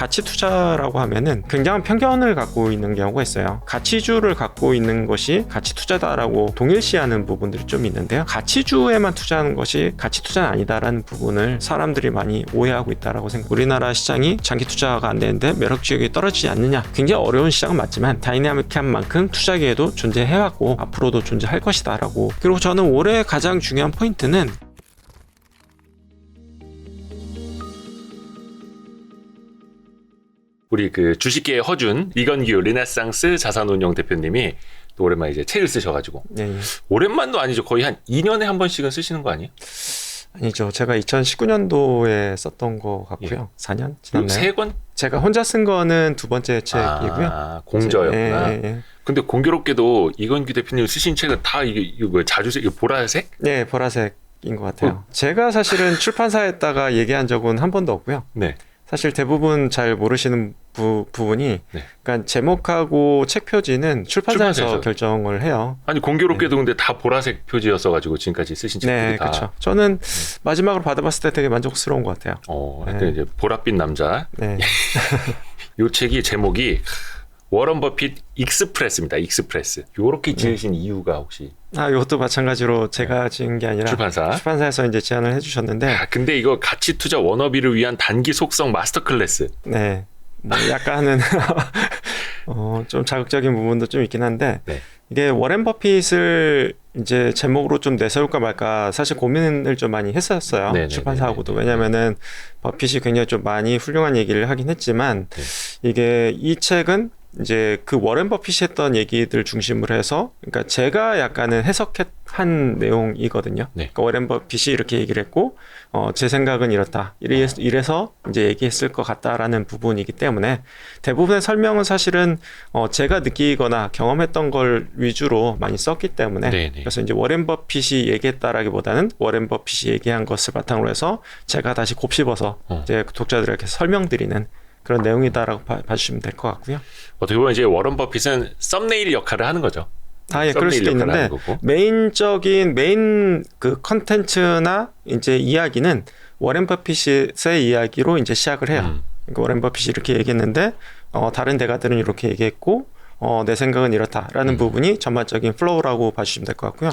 가치 투자라고 하면은 굉장한 편견을 갖고 있는 경우가 있어요. 가치주를 갖고 있는 것이 가치 투자다라고 동일시하는 부분들이 좀 있는데요. 가치주에만 투자하는 것이 가치 투자는 아니다라는 부분을 사람들이 많이 오해하고 있다라고 생각합니다. 우리나라 시장이 장기 투자가 안 되는데 매력 지역이 떨어지지 않느냐? 굉장히 어려운 시장은 맞지만 다이나믹한 만큼 투자 기회도 존재해왔고 앞으로도 존재할 것이다라고. 그리고 저는 올해 가장 중요한 포인트는 우리 그 주식계의 허준 이건규 르네상스 자산운용 대표님이 또 오랜만에 이제 책을 쓰셔가지고 예. 오랜만도 아니죠. 거의 한 2년에 한 번씩은 쓰시는 거 아니에요? 아니죠. 제가 2019년도에 썼던 거 같고요. 예. 4년 지났나요? 3권? 제가 혼자 쓴 거는 두 번째 책이고요. 공저였구나. 예. 근데 공교롭게도 이건규 대표님 쓰신 책은 다 이거 뭐 자주색, 이거 보라색? 네, 보라색인 것 같아요. 제가 사실은 출판사에다가 얘기한 적은 한 번도 없고요. 네. 사실 대부분 잘 모르시는 부분이 네. 그러니까 제목하고 책 표지는 출판사에서 출판사에서. 결정을 해요. 아니 공교롭게도 근데 다 보라색 표지였어가지고 지금까지 쓰신 책들이 네, 다. 그렇죠. 저는 마지막으로 받아봤을 때 되게 만족스러운 것 같아요. 하여튼 네. 이제 보랏빛 남자. 네. 이 책이 제목이 워런 버핏 익스프레스입니다. 익스프레스. 요렇게 지으신 이유가 혹시? 이것도 마찬가지로 제가 지은 게 아니라 출판사에서 이제 제안을 해주셨는데. 근데 이거 가치 투자 워너비를 위한 단기 속성 마스터 클래스. 네. 뭐 약간은 좀 자극적인 부분도 좀 있긴 한데 네. 이게 워렌 버핏을 이제 제목으로 좀 내세울까 말까 사실 고민을 좀 많이 했었어요. 네네네네. 출판사하고도. 왜냐면은 버핏이 굉장히 좀 많이 훌륭한 얘기를 하긴 했지만 네. 이게 이 책은 이제 그 워렌 버핏이 했던 얘기들 중심으로 해서 그러니까 제가 약간은 해석한 내용이거든요. 네. 그러니까 워렌 버핏이 이렇게 얘기를 했고 제 생각은 이렇다. 이래서 이제 얘기했을 것 같다라는 부분이기 때문에 대부분의 설명은 사실은 제가 느끼거나 경험했던 걸 위주로 많이 썼기 때문에 네네. 그래서 이제 워렌 버핏이 얘기했다라기보다는 워렌 버핏이 얘기한 것을 바탕으로 해서 제가 다시 곱씹어서 이제 독자들에게 설명드리는 그런 내용이다라고 봐주시면 될 것 같고요. 어떻게 보면 이제 워런 버핏은 썸네일 역할을 하는 거죠. 예, 그럴 수도 있는데 메인 그 컨텐츠나 이제 이야기는 워렌 버핏의 이야기로 이제 시작을 해요. 그러니까 워렌 버핏이 이렇게 얘기했는데 다른 대가들은 이렇게 얘기했고 내 생각은 이렇다라는 부분이 전반적인 플로우라고 봐주시면 될 것 같고요.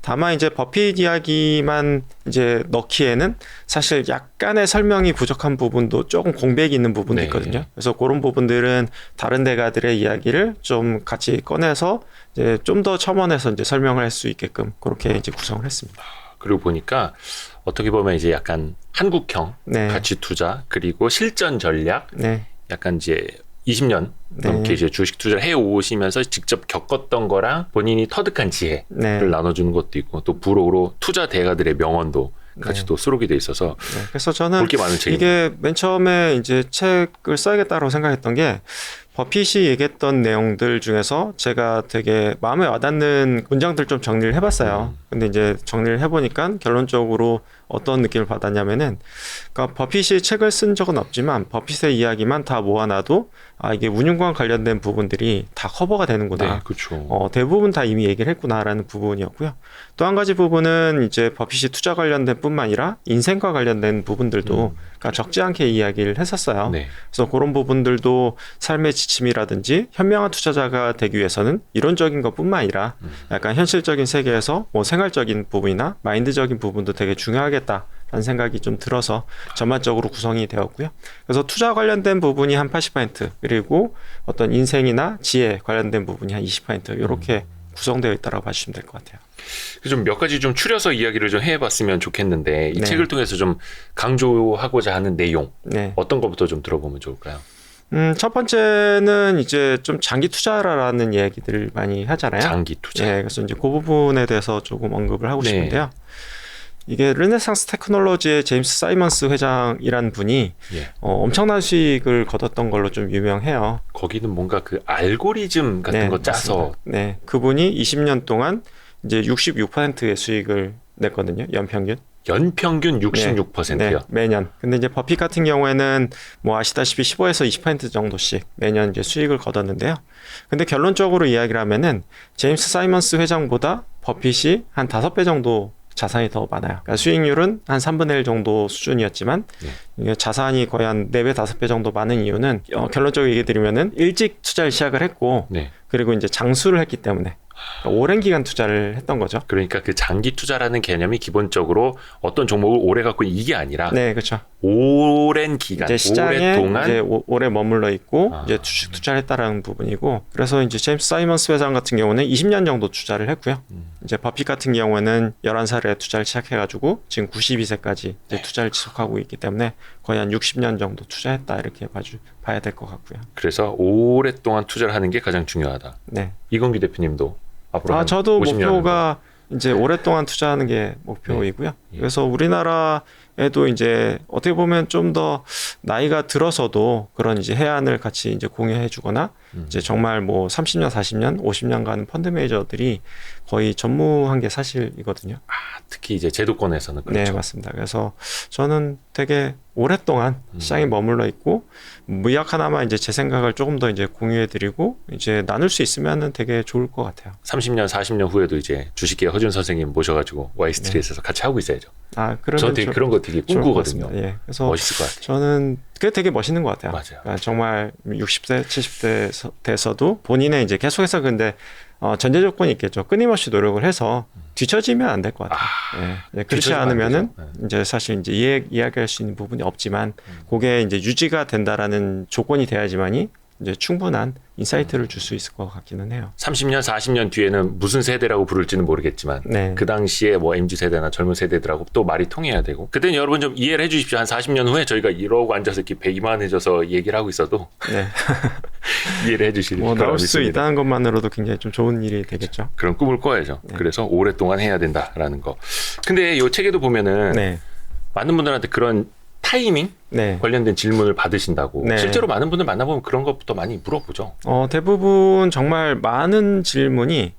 다만 이제 버핏 이야기만 이제 넣기에는 사실 약간의 설명이 부족한 부분도 조금 공백이 있는 부분도 네. 있거든요. 그래서 그런 부분들은 다른 대가들의 이야기를 좀 같이 꺼내서 이제 좀 더 첨언해서 이제 설명을 할 수 있게끔 그렇게 이제 구성을 했습니다. 그리고 보니까 어떻게 보면 이제 약간 한국형 네. 가치 투자 그리고 실전 전략 네. 약간 이제 20년 넘게 네. 이제 주식 투자를 해 오시면서 직접 겪었던 거랑 본인이 터득한 지혜를 네. 나눠주는 것도 있고 또 부록으로 투자 대가들의 명언도 같이 네. 또 수록이 돼 있어서 네. 그래서 저는 볼 게 많은 책입니다. 이게 맨 처음에 이제 책을 써야겠다고 생각했던 게 버핏이 얘기했던 내용들 중에서 제가 되게 마음에 와닿는 문장들 좀 정리를 해봤어요. 근데 이제 정리를 해보니까 결론적으로 어떤 느낌을 받았냐면은, 그러니까 버핏이 책을 쓴 적은 없지만 버핏의 이야기만 다 모아놔도 이게 운용과 관련된 부분들이 다 커버가 되는구나. 네, 그렇죠. 대부분 다 이미 얘기를 했구나라는 부분이었고요. 또 한 가지 부분은 이제 버핏이 투자 관련된 뿐만 아니라 인생과 관련된 부분들도 그러니까 적지 않게 이야기를 했었어요. 네. 그래서 그런 부분들도 삶의 지침이라든지 현명한 투자자가 되기 위해서는 이론적인 것뿐만 아니라 약간 현실적인 세계에서 뭐 생활적인 부분이나 마인드적인 부분도 되게 중요하겠다라는 생각이 좀 들어서 전반적으로 구성이 되었고요. 그래서 투자 관련된 부분이 한 80% 그리고 어떤 인생이나 지혜 관련된 부분이 한 20% 이렇게 구성되어 있다고 봐주시면 될 것 같아요. 좀 몇 가지 좀 추려서 이야기를 좀 해봤으면 좋겠는데 이 네. 책을 통해서 좀 강조하고자 하는 내용 네. 어떤 것부터 좀 들어보면 좋을까요? 첫 번째는 이제 좀 장기 투자라는 얘기들을 많이 하잖아요. 장기 투자. 네, 그래서 이제 그 부분에 대해서 조금 언급을 하고 네. 싶은데요. 이게 르네상스 테크놀로지의 제임스 사이먼스 회장이란 분이 예. 엄청난 수익을 거뒀던 걸로 좀 유명해요. 거기는 뭔가 그 알고리즘 같은 네, 거 짜서 맞습니다. 네, 그분이 20년 동안 이제 66%의 수익을 냈거든요. 연평균. 연평균 66%요. 네, 매년. 근데 이제 버핏 같은 경우에는 뭐 아시다시피 15에서 20% 정도씩 매년 이제 수익을 거뒀는데요. 근데 결론적으로 이야기를 하면은 제임스 사이먼스 회장보다 버핏이 한 5배 정도 자산이 더 많아요. 그러니까 수익률은 한 3분의 1 정도 수준이었지만 이게 자산이 거의 한 4배, 5배 정도 많은 이유는 결론적으로 얘기 드리면은 일찍 투자를 시작을 했고 그리고 이제 장수를 했기 때문에 그러니까 오랜 기간 투자를 했던 거죠. 그러니까 그 장기 투자라는 개념이 기본적으로 어떤 종목을 오래 갖고 있는 이게 아니라 네, 그렇죠. 오랜 기간, 이제 시장에 오랫동안 이제 오래 머물러 있고 이제 주식 투자를 했다라는 부분이고 그래서 이제 제임스 사이먼스 회장 같은 경우는 20년 정도 투자를 했고요. 이제 버핏 같은 경우에는 11살에 투자를 시작해가지고 지금 92세까지 이제 투자를 지속하고 있기 때문에 거의 한 60년 정도 투자했다 이렇게 봐야 될 것 같고요. 그래서 오랫동안 투자를 하는 게 가장 중요하다. 네. 이건기 대표님도 앞으로 저도 50년 목표가 이제 오랫동안 투자하는 게 목표이고요. 그래서 우리나라에도 이제 어떻게 보면 좀 더 나이가 들어서도 그런 이제 해안을 같이 이제 공유해주거나 이제 정말 뭐 30년, 40년, 50년 가는 펀드 매니저들이 거의 전무한 게 사실이거든요. 특히 이제 제도권에서는 그렇죠. 네, 맞습니다. 그래서 저는 되게 오랫동안 시장에 머물러 있고 무약 하나만 이제 제 생각을 조금 더 이제 공유해드리고 이제 나눌 수 있으면은 되게 좋을 것 같아요. 30년, 40년 후에도 이제 주식계 허준 선생님 모셔가지고 와이스트리트에서 같이 하고 있어야죠. 그러면 저는 되게 그런 거 되게 꿈꾸거든요. 예, 그래서 멋있을 것 같아요. 저는 그게 되게 멋있는 것 같아요. 맞아요. 그러니까 정말 60대, 70대 돼서도 본인의 이제 계속해서 근데 전제 조건이 있겠죠. 끊임없이 노력을 해서 뒤처지면 안 될 것 같아요. 예. 그렇지 않으면은 이제 사실 이제 이야기할 수 있는 부분이 없지만 그게 이제 유지가 된다라는 조건이 돼야지만이 이제 충분한 인사이트를 줄 수 있을 것 같기는 해요. 30년, 40년 뒤에는 무슨 세대라고 부를지는 모르겠지만 그 당시에 뭐 MZ세대나 젊은 세대들하고 또 말이 통해야 되고 그때는 여러분 좀 이해를 해 주십시오. 한 40년 후에 저희가 이러고 앉아서 이렇게 배기만해져서 얘기를 하고 있어도 이해를 해 주실 거라고 나올 수 믿습니다. 있다는 것만으로도 굉장히 좀 좋은 일이 되겠죠. 그런 꿈을 꿔야죠. 그래서 오랫동안 해야 된다라는 거. 근데 이 책에도 보면은 많은 분들한테 그런 타이밍 관련된 질문을 받으신다고. 실제로 많은 분들 만나보면 그런 것부터 많이 물어보죠. 대부분 정말 많은 질문이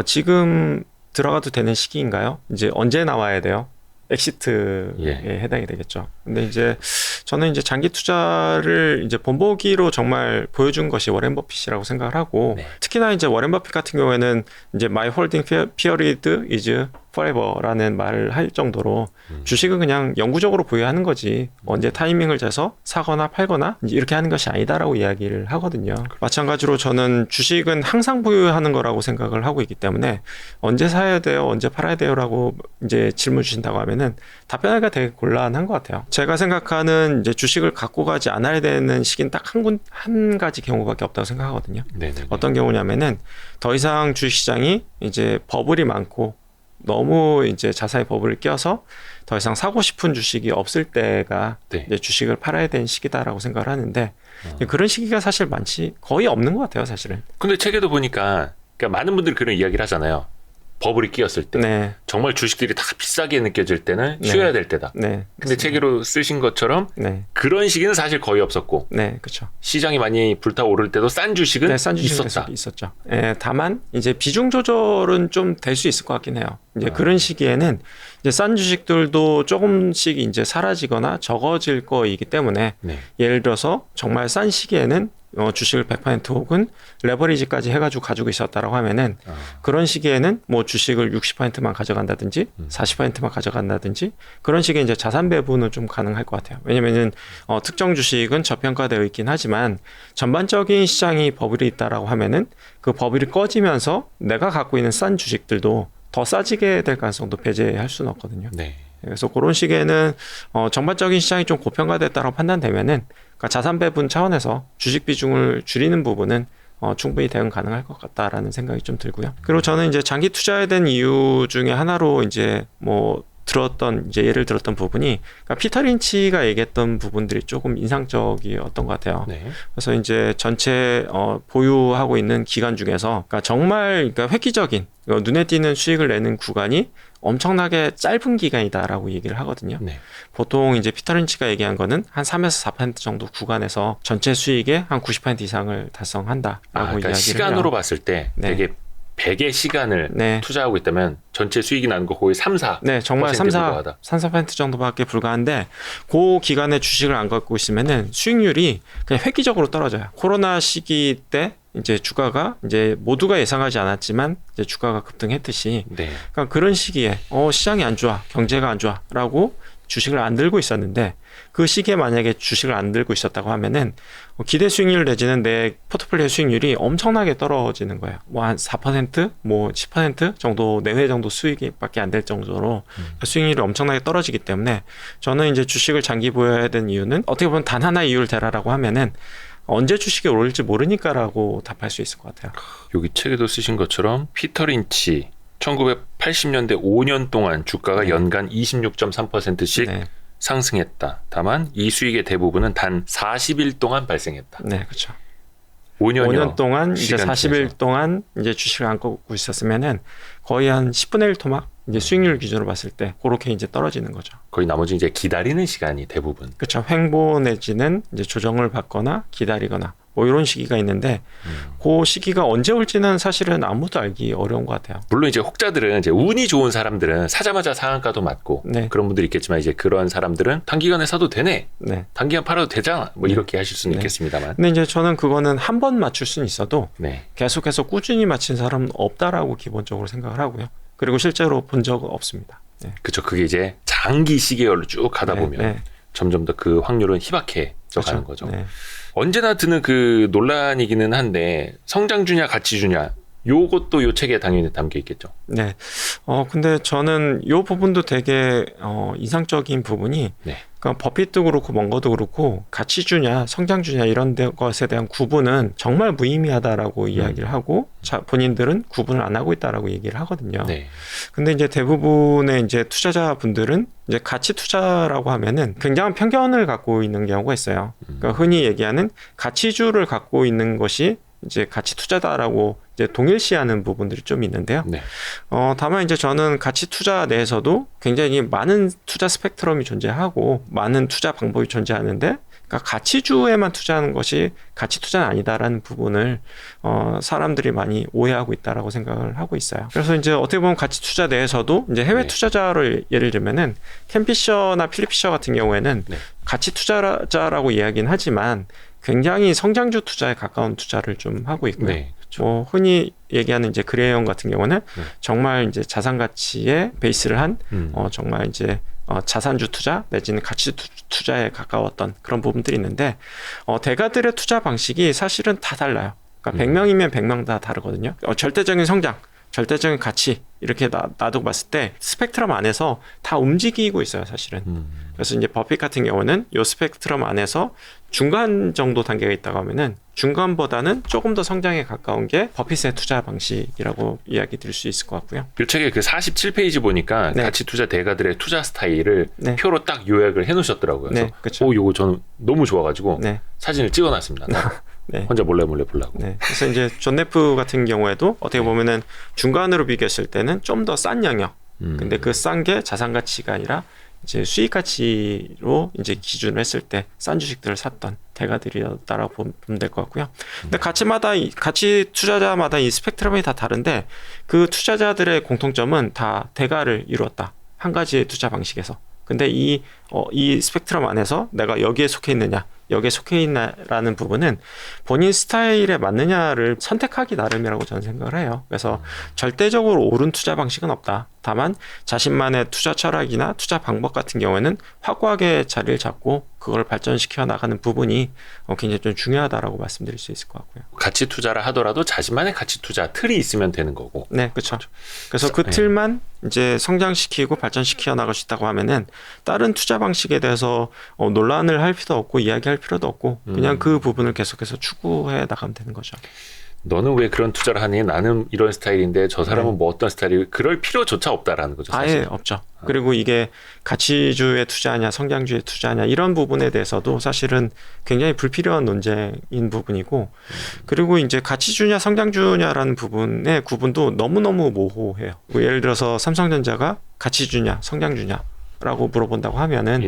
지금 들어가도 되는 시기인가요? 이제 언제 나와야 돼요? 엑시트에 해당이 되겠죠. 근데 이제 저는 이제 장기 투자를 이제 본보기로 정말 보여준 것이 워렌 버핏이라고 생각을 하고 특히나 이제 워렌 버핏 같은 경우에는 이제 My holding period is forever라는 말을 할 정도로 주식은 그냥 영구적으로 보유하는 거지 언제 타이밍을 재서 사거나 팔거나 이렇게 하는 것이 아니다라고 이야기를 하거든요. 마찬가지로 저는 주식은 항상 보유하는 거라고 생각을 하고 있기 때문에 언제 사야 돼요, 언제 팔아야 돼요라고 이제 질문 주신다고 하면은 답변하기가 되게 곤란한 것 같아요. 제가 생각하는 이제 주식을 갖고 가지 않아야 되는 시기는 딱 한 가지 경우밖에 없다고 생각하거든요. 어떤 경우냐면은 더 이상 주식시장이 이제 버블이 많고 너무 이제 자사의 버블을 껴서 더 이상 사고 싶은 주식이 없을 때가 이제 주식을 팔아야 되는 시기다라고 생각을 하는데 그런 시기가 사실 거의 없는 것 같아요, 사실은. 근데 책에도 보니까 그러니까 많은 분들이 그런 이야기를 하잖아요. 버블이 끼었을 때 정말 주식들이 다 비싸게 느껴질 때는 쉬어야 될 때다. 근데 책으로 쓰신 것처럼 그런 시기는 사실 거의 없었고 그렇죠. 시장이 많이 불타오를 때도 싼 주식은 있었죠. 다만 이제 비중 조절은 좀 될 수 있을 것 같긴 해요. 이제 그런 시기에는 이제 싼 주식들도 조금씩 이제 사라지거나 적어질 거이기 때문에 예를 들어서 정말 싼 시기에는 주식을 100% 혹은 레버리지까지 해가지고 가지고 있었다라고 하면은 그런 시기에는 뭐 주식을 60%만 가져간다든지 40%만 가져간다든지 그런 식의 이제 자산 배분은 좀 가능할 것 같아요. 왜냐면은 특정 주식은 저평가되어 있긴 하지만 전반적인 시장이 버블이 있다라고 하면은 그 버블이 꺼지면서 내가 갖고 있는 싼 주식들도 더 싸지게 될 가능성도 배제할 수는 없거든요. 그래서 그런 시기에는 전반적인 시장이 좀 고평가됐다고 판단되면은 그러니까 자산 배분 차원에서 주식 비중을 줄이는 부분은 충분히 대응 가능할 것 같다라는 생각이 좀 들고요. 그리고 저는 이제 장기 투자에 대한 이유 중에 하나로 이제 뭐 예를 들었던 부분이 그러니까 피터 린치가 얘기했던 부분들이 조금 인상적이었던 것 같아요. 그래서 이제 전체 보유하고 있는 기간 중에서 그러니까 정말 획기적인 눈에 띄는 수익을 내는 구간이 엄청나게 짧은 기간이다라고 얘기를 하거든요. 보통 이제 피터 린치가 얘기한 거는 한 3에서 4% 정도 구간에서 전체 수익의 한 90% 이상을 달성한다라고 그러니까 이야기를 시간으로 해요. 봤을 때 되게 100의 시간을 투자하고 있다면 전체 수익이 나는 거 거의 3-4% 정말 3-4% 불과하다. 정도밖에 불과한데 그 기간에 주식을 안 갖고 있으면은 수익률이 그냥 획기적으로 떨어져요. 코로나 시기 때 이제 주가가 이제 모두가 예상하지 않았지만 이제 주가가 급등했듯이 네. 그러니까 그런 시기에 시장이 안 좋아, 경제가 안 좋아라고 주식을 안 들고 있었는데 그 시기에 만약에 주식을 안 들고 있었다고 하면은 기대 수익률 내지는 내 포트폴리오 수익률이 엄청나게 떨어지는 거예요. 뭐 한 4%, 뭐 10% 정도 내외 정도 수익밖에 안 될 정도로 수익률이 엄청나게 떨어지기 때문에 저는 이제 주식을 장기 보유해야 되는 이유는 어떻게 보면 단 하나의 이유를 대라라고 하면은 언제 주식이 오를지 모르니까라고 답할 수 있을 것 같아요. 여기 책에도 쓰신 것처럼 피터 린치 1980년대 5년 동안 주가가 연간 26.3%씩 상승했다. 다만 이 수익의 대부분은 단 40일 동안 발생했다. 네, 그렇죠. 5년 동안 이제 40일 동안 이제 주식을 안 꺾고 있었으면은 거의 한 10분의 1 토막 이제 수익률 기준으로 봤을 때 그렇게 이제 떨어지는 거죠. 거의 나머지 이제 기다리는 시간이 대부분. 그렇죠. 횡보 내지는 이제 조정을 받거나 기다리거나 뭐 이런 시기가 있는데 그 시기가 언제 올지는 사실은 아무도 알기 어려운 것 같아요. 물론 이제 혹자들은 이제 운이 좋은 사람들은 사자마자 상한가도 맞고 그런 분들이 있겠지만 이제 그런 사람들은 단기간에 사도 되네. 단기간 팔아도 되잖아. 뭐 이렇게 하실 수는 있겠습니다만. 근데 이제 저는 그거는 한 번 맞출 수는 있어도 계속해서 꾸준히 맞힌 사람은 없다라고 기본적으로 생각을 하고요. 그리고 실제로 본 적은 없습니다. 그렇죠. 그게 이제 장기 시계열로 쭉 가다 보면 점점 더 그 확률은 희박해져 가는 거죠. 언제나 드는 그 논란이기는 한데 성장주냐 가치주냐 요것도 요 책에 당연히 담겨 있겠죠. 네. 근데 저는 요 부분도 되게 인상적인 부분이 그러니까 버핏도 그렇고 멍거도 그렇고 가치주냐 성장주냐 이런 것에 대한 구분은 정말 무의미하다라고 이야기를 하고 본인들은 구분을 안 하고 있다라고 얘기를 하거든요. 근데 이제 대부분의 이제 투자자분들은 이제 가치 투자라고 하면은 굉장한 편견을 갖고 있는 경우가 있어요. 그러니까 흔히 얘기하는 가치주를 갖고 있는 것이 이제 가치 투자다라고 이제 동일시하는 부분들이 좀 있는데요. 다만 이제 저는 가치 투자 내에서도 굉장히 많은 투자 스펙트럼이 존재하고 많은 투자 방법이 존재하는데 그러니까 가치주에만 투자하는 것이 가치 투자는 아니다라는 부분을 사람들이 많이 오해하고 있다라고 생각을 하고 있어요. 그래서 이제 어떻게 보면 가치 투자 내에서도 이제 해외 투자자를 예를 들면은 켄 피셔나 필립 피셔 같은 경우에는 가치 투자자라고 이야기는 하지만 굉장히 성장주 투자에 가까운 투자를 좀 하고 있고요. 뭐 흔히 얘기하는 이제 그레이엄 같은 경우는 정말 이제 자산 가치에 베이스를 한 정말 이제 자산주 투자 내지는 가치 투자에 가까웠던 그런 부분들이 있는데 대가들의 투자 방식이 사실은 다 달라요. 그러니까 100명이면 100명 다 다르거든요. 절대적인 성장, 절대적인 가치 이렇게 놔두고 봤을 때 스펙트럼 안에서 다 움직이고 있어요, 사실은. 그래서 이제 버핏 같은 경우는 이 스펙트럼 안에서 중간 정도 단계가 있다고 하면은 중간보다는 조금 더 성장에 가까운 게 버핏의 투자 방식이라고 이야기 드릴 수 있을 것 같고요. 이 책의 그 47페이지 보니까 가치 투자 대가들의 투자 스타일을 표로 딱 요약을 해놓으셨더라고요. 그래서 요거 저는 너무 좋아가지고 사진을 찍어놨습니다. 혼자 몰래 보려고. 그래서 이제 존 네프 같은 경우에도 어떻게 보면은 중간으로 비교했을 때는 좀 더 싼 영역. 근데 그 싼 게 자산 가치가 아니라 이제 수익 가치로 이제 기준을 했을 때 싼 주식들을 샀던 대가들이었다라고 보면 될 것 같고요. 근데 가치 투자자마다 이 스펙트럼이 다 다른데 그 투자자들의 공통점은 다 대가를 이루었다. 한 가지의 투자 방식에서. 근데 이 스펙트럼 안에서 내가 여기에 속해 있느냐, 여기에 속해 있나라는 부분은 본인 스타일에 맞느냐를 선택하기 나름이라고 저는 생각을 해요. 그래서 절대적으로 옳은 투자 방식은 없다. 다만 자신만의 투자 철학이나 투자 방법 같은 경우에는 확고하게 자리를 잡고 그걸 발전시켜 나가는 부분이 굉장히 좀 중요하다라고 말씀드릴 수 있을 것 같고요. 가치 투자를 하더라도 자신만의 가치 투자 틀이 있으면 되는 거고. 네, 그렇죠. 그래서 그 틀만 이제 성장시키고 발전시켜 나갈 수 있다고 하면은 다른 투자 방식에 대해서 논란을 할 필요도 없고 이야기할 필요도 없고 그냥 그 부분을 계속해서 추구해 나가면 되는 거죠. 너는 왜 그런 투자를 하니? 나는 이런 스타일인데 저 사람은 뭐 어떤 스타일이 그럴 필요조차 없다라는 거죠. 사실. 아예 없죠. 그리고 이게 가치주에 투자하냐 성장주에 투자하냐 이런 부분에 대해서도 사실은 굉장히 불필요한 논쟁인 부분이고 그리고 이제 가치주냐 성장주냐라는 부분의 구분도 너무너무 모호해요. 예를 들어서 삼성전자가 가치주냐 성장주냐라고 물어본다고 하면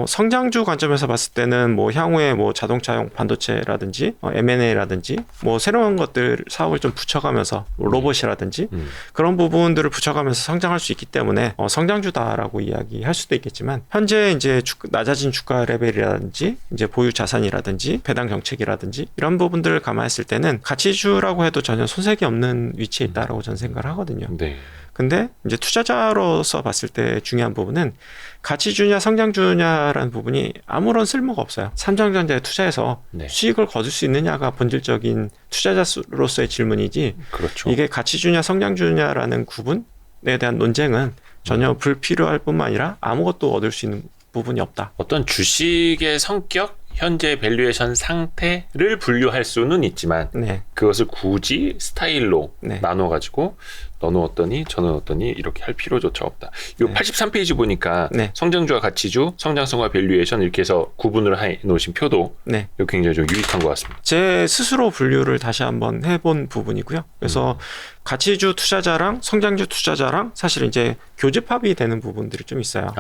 성장주 관점에서 봤을 때는 뭐 향후에 뭐 자동차용 반도체라든지 M&A라든지 뭐 새로운 것들 사업을 좀 붙여가면서 로봇이라든지 그런 부분들을 붙여가면서 성장할 수 있기 때문에 성장주다라고 이야기할 수도 있겠지만 현재 이제 낮아진 주가 레벨이라든지 이제 보유 자산이라든지 배당 정책이라든지 이런 부분들을 감안했을 때는 가치주라고 해도 전혀 손색이 없는 위치에 있다라고 저는 생각을 하거든요. 네. 근데 이제 투자자로서 봤을 때 중요한 부분은 가치주냐 성장주냐라는 부분이 아무런 쓸모가 없어요. 삼성전자에 투자해서 네. 수익을 거둘 수 있느냐가 본질적인 투자자로서의 질문이지. 그렇죠. 이게 가치주냐 성장주냐라는 구분에 대한 논쟁은 전혀 불필요할 뿐만 아니라 아무것도 얻을 수 있는 부분이 없다. 어떤 주식의 성격, 현재 밸류에이션 상태를 분류할 수는 있지만 네. 그것을 굳이 스타일로 네. 나눠가지고 너는 어떠니 저는 어떠니 이렇게 할 필요조차 없다. 이 83페이지 보니까 네. 성장주와 가치주, 성장성과 밸류에이션 이렇게 해서 구분을 해 놓으신 표도 네. 이거 굉장히 좀 유익한 것 같습니다. 제 스스로 분류를 다시 한번 해본 부분이고요. 그래서 가치주 투자자랑 성장주 투자자랑 사실 이제 교집합이 되는 부분들이 좀 있어요.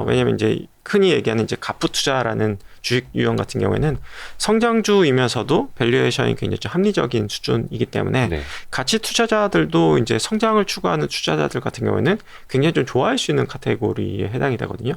왜냐면 이제 흔히 얘기하는 이제 가프 투자라는 주식 유형 같은 경우에는 성장주이면서도 밸류에이션이 굉장히 좀 합리적인 수준이기 때문에 네. 가치 투자자들도 이제 성장을 추구하는 투자자들 같은 경우에는 굉장히 좀 좋아할 수 있는 카테고리에 해당이 되거든요.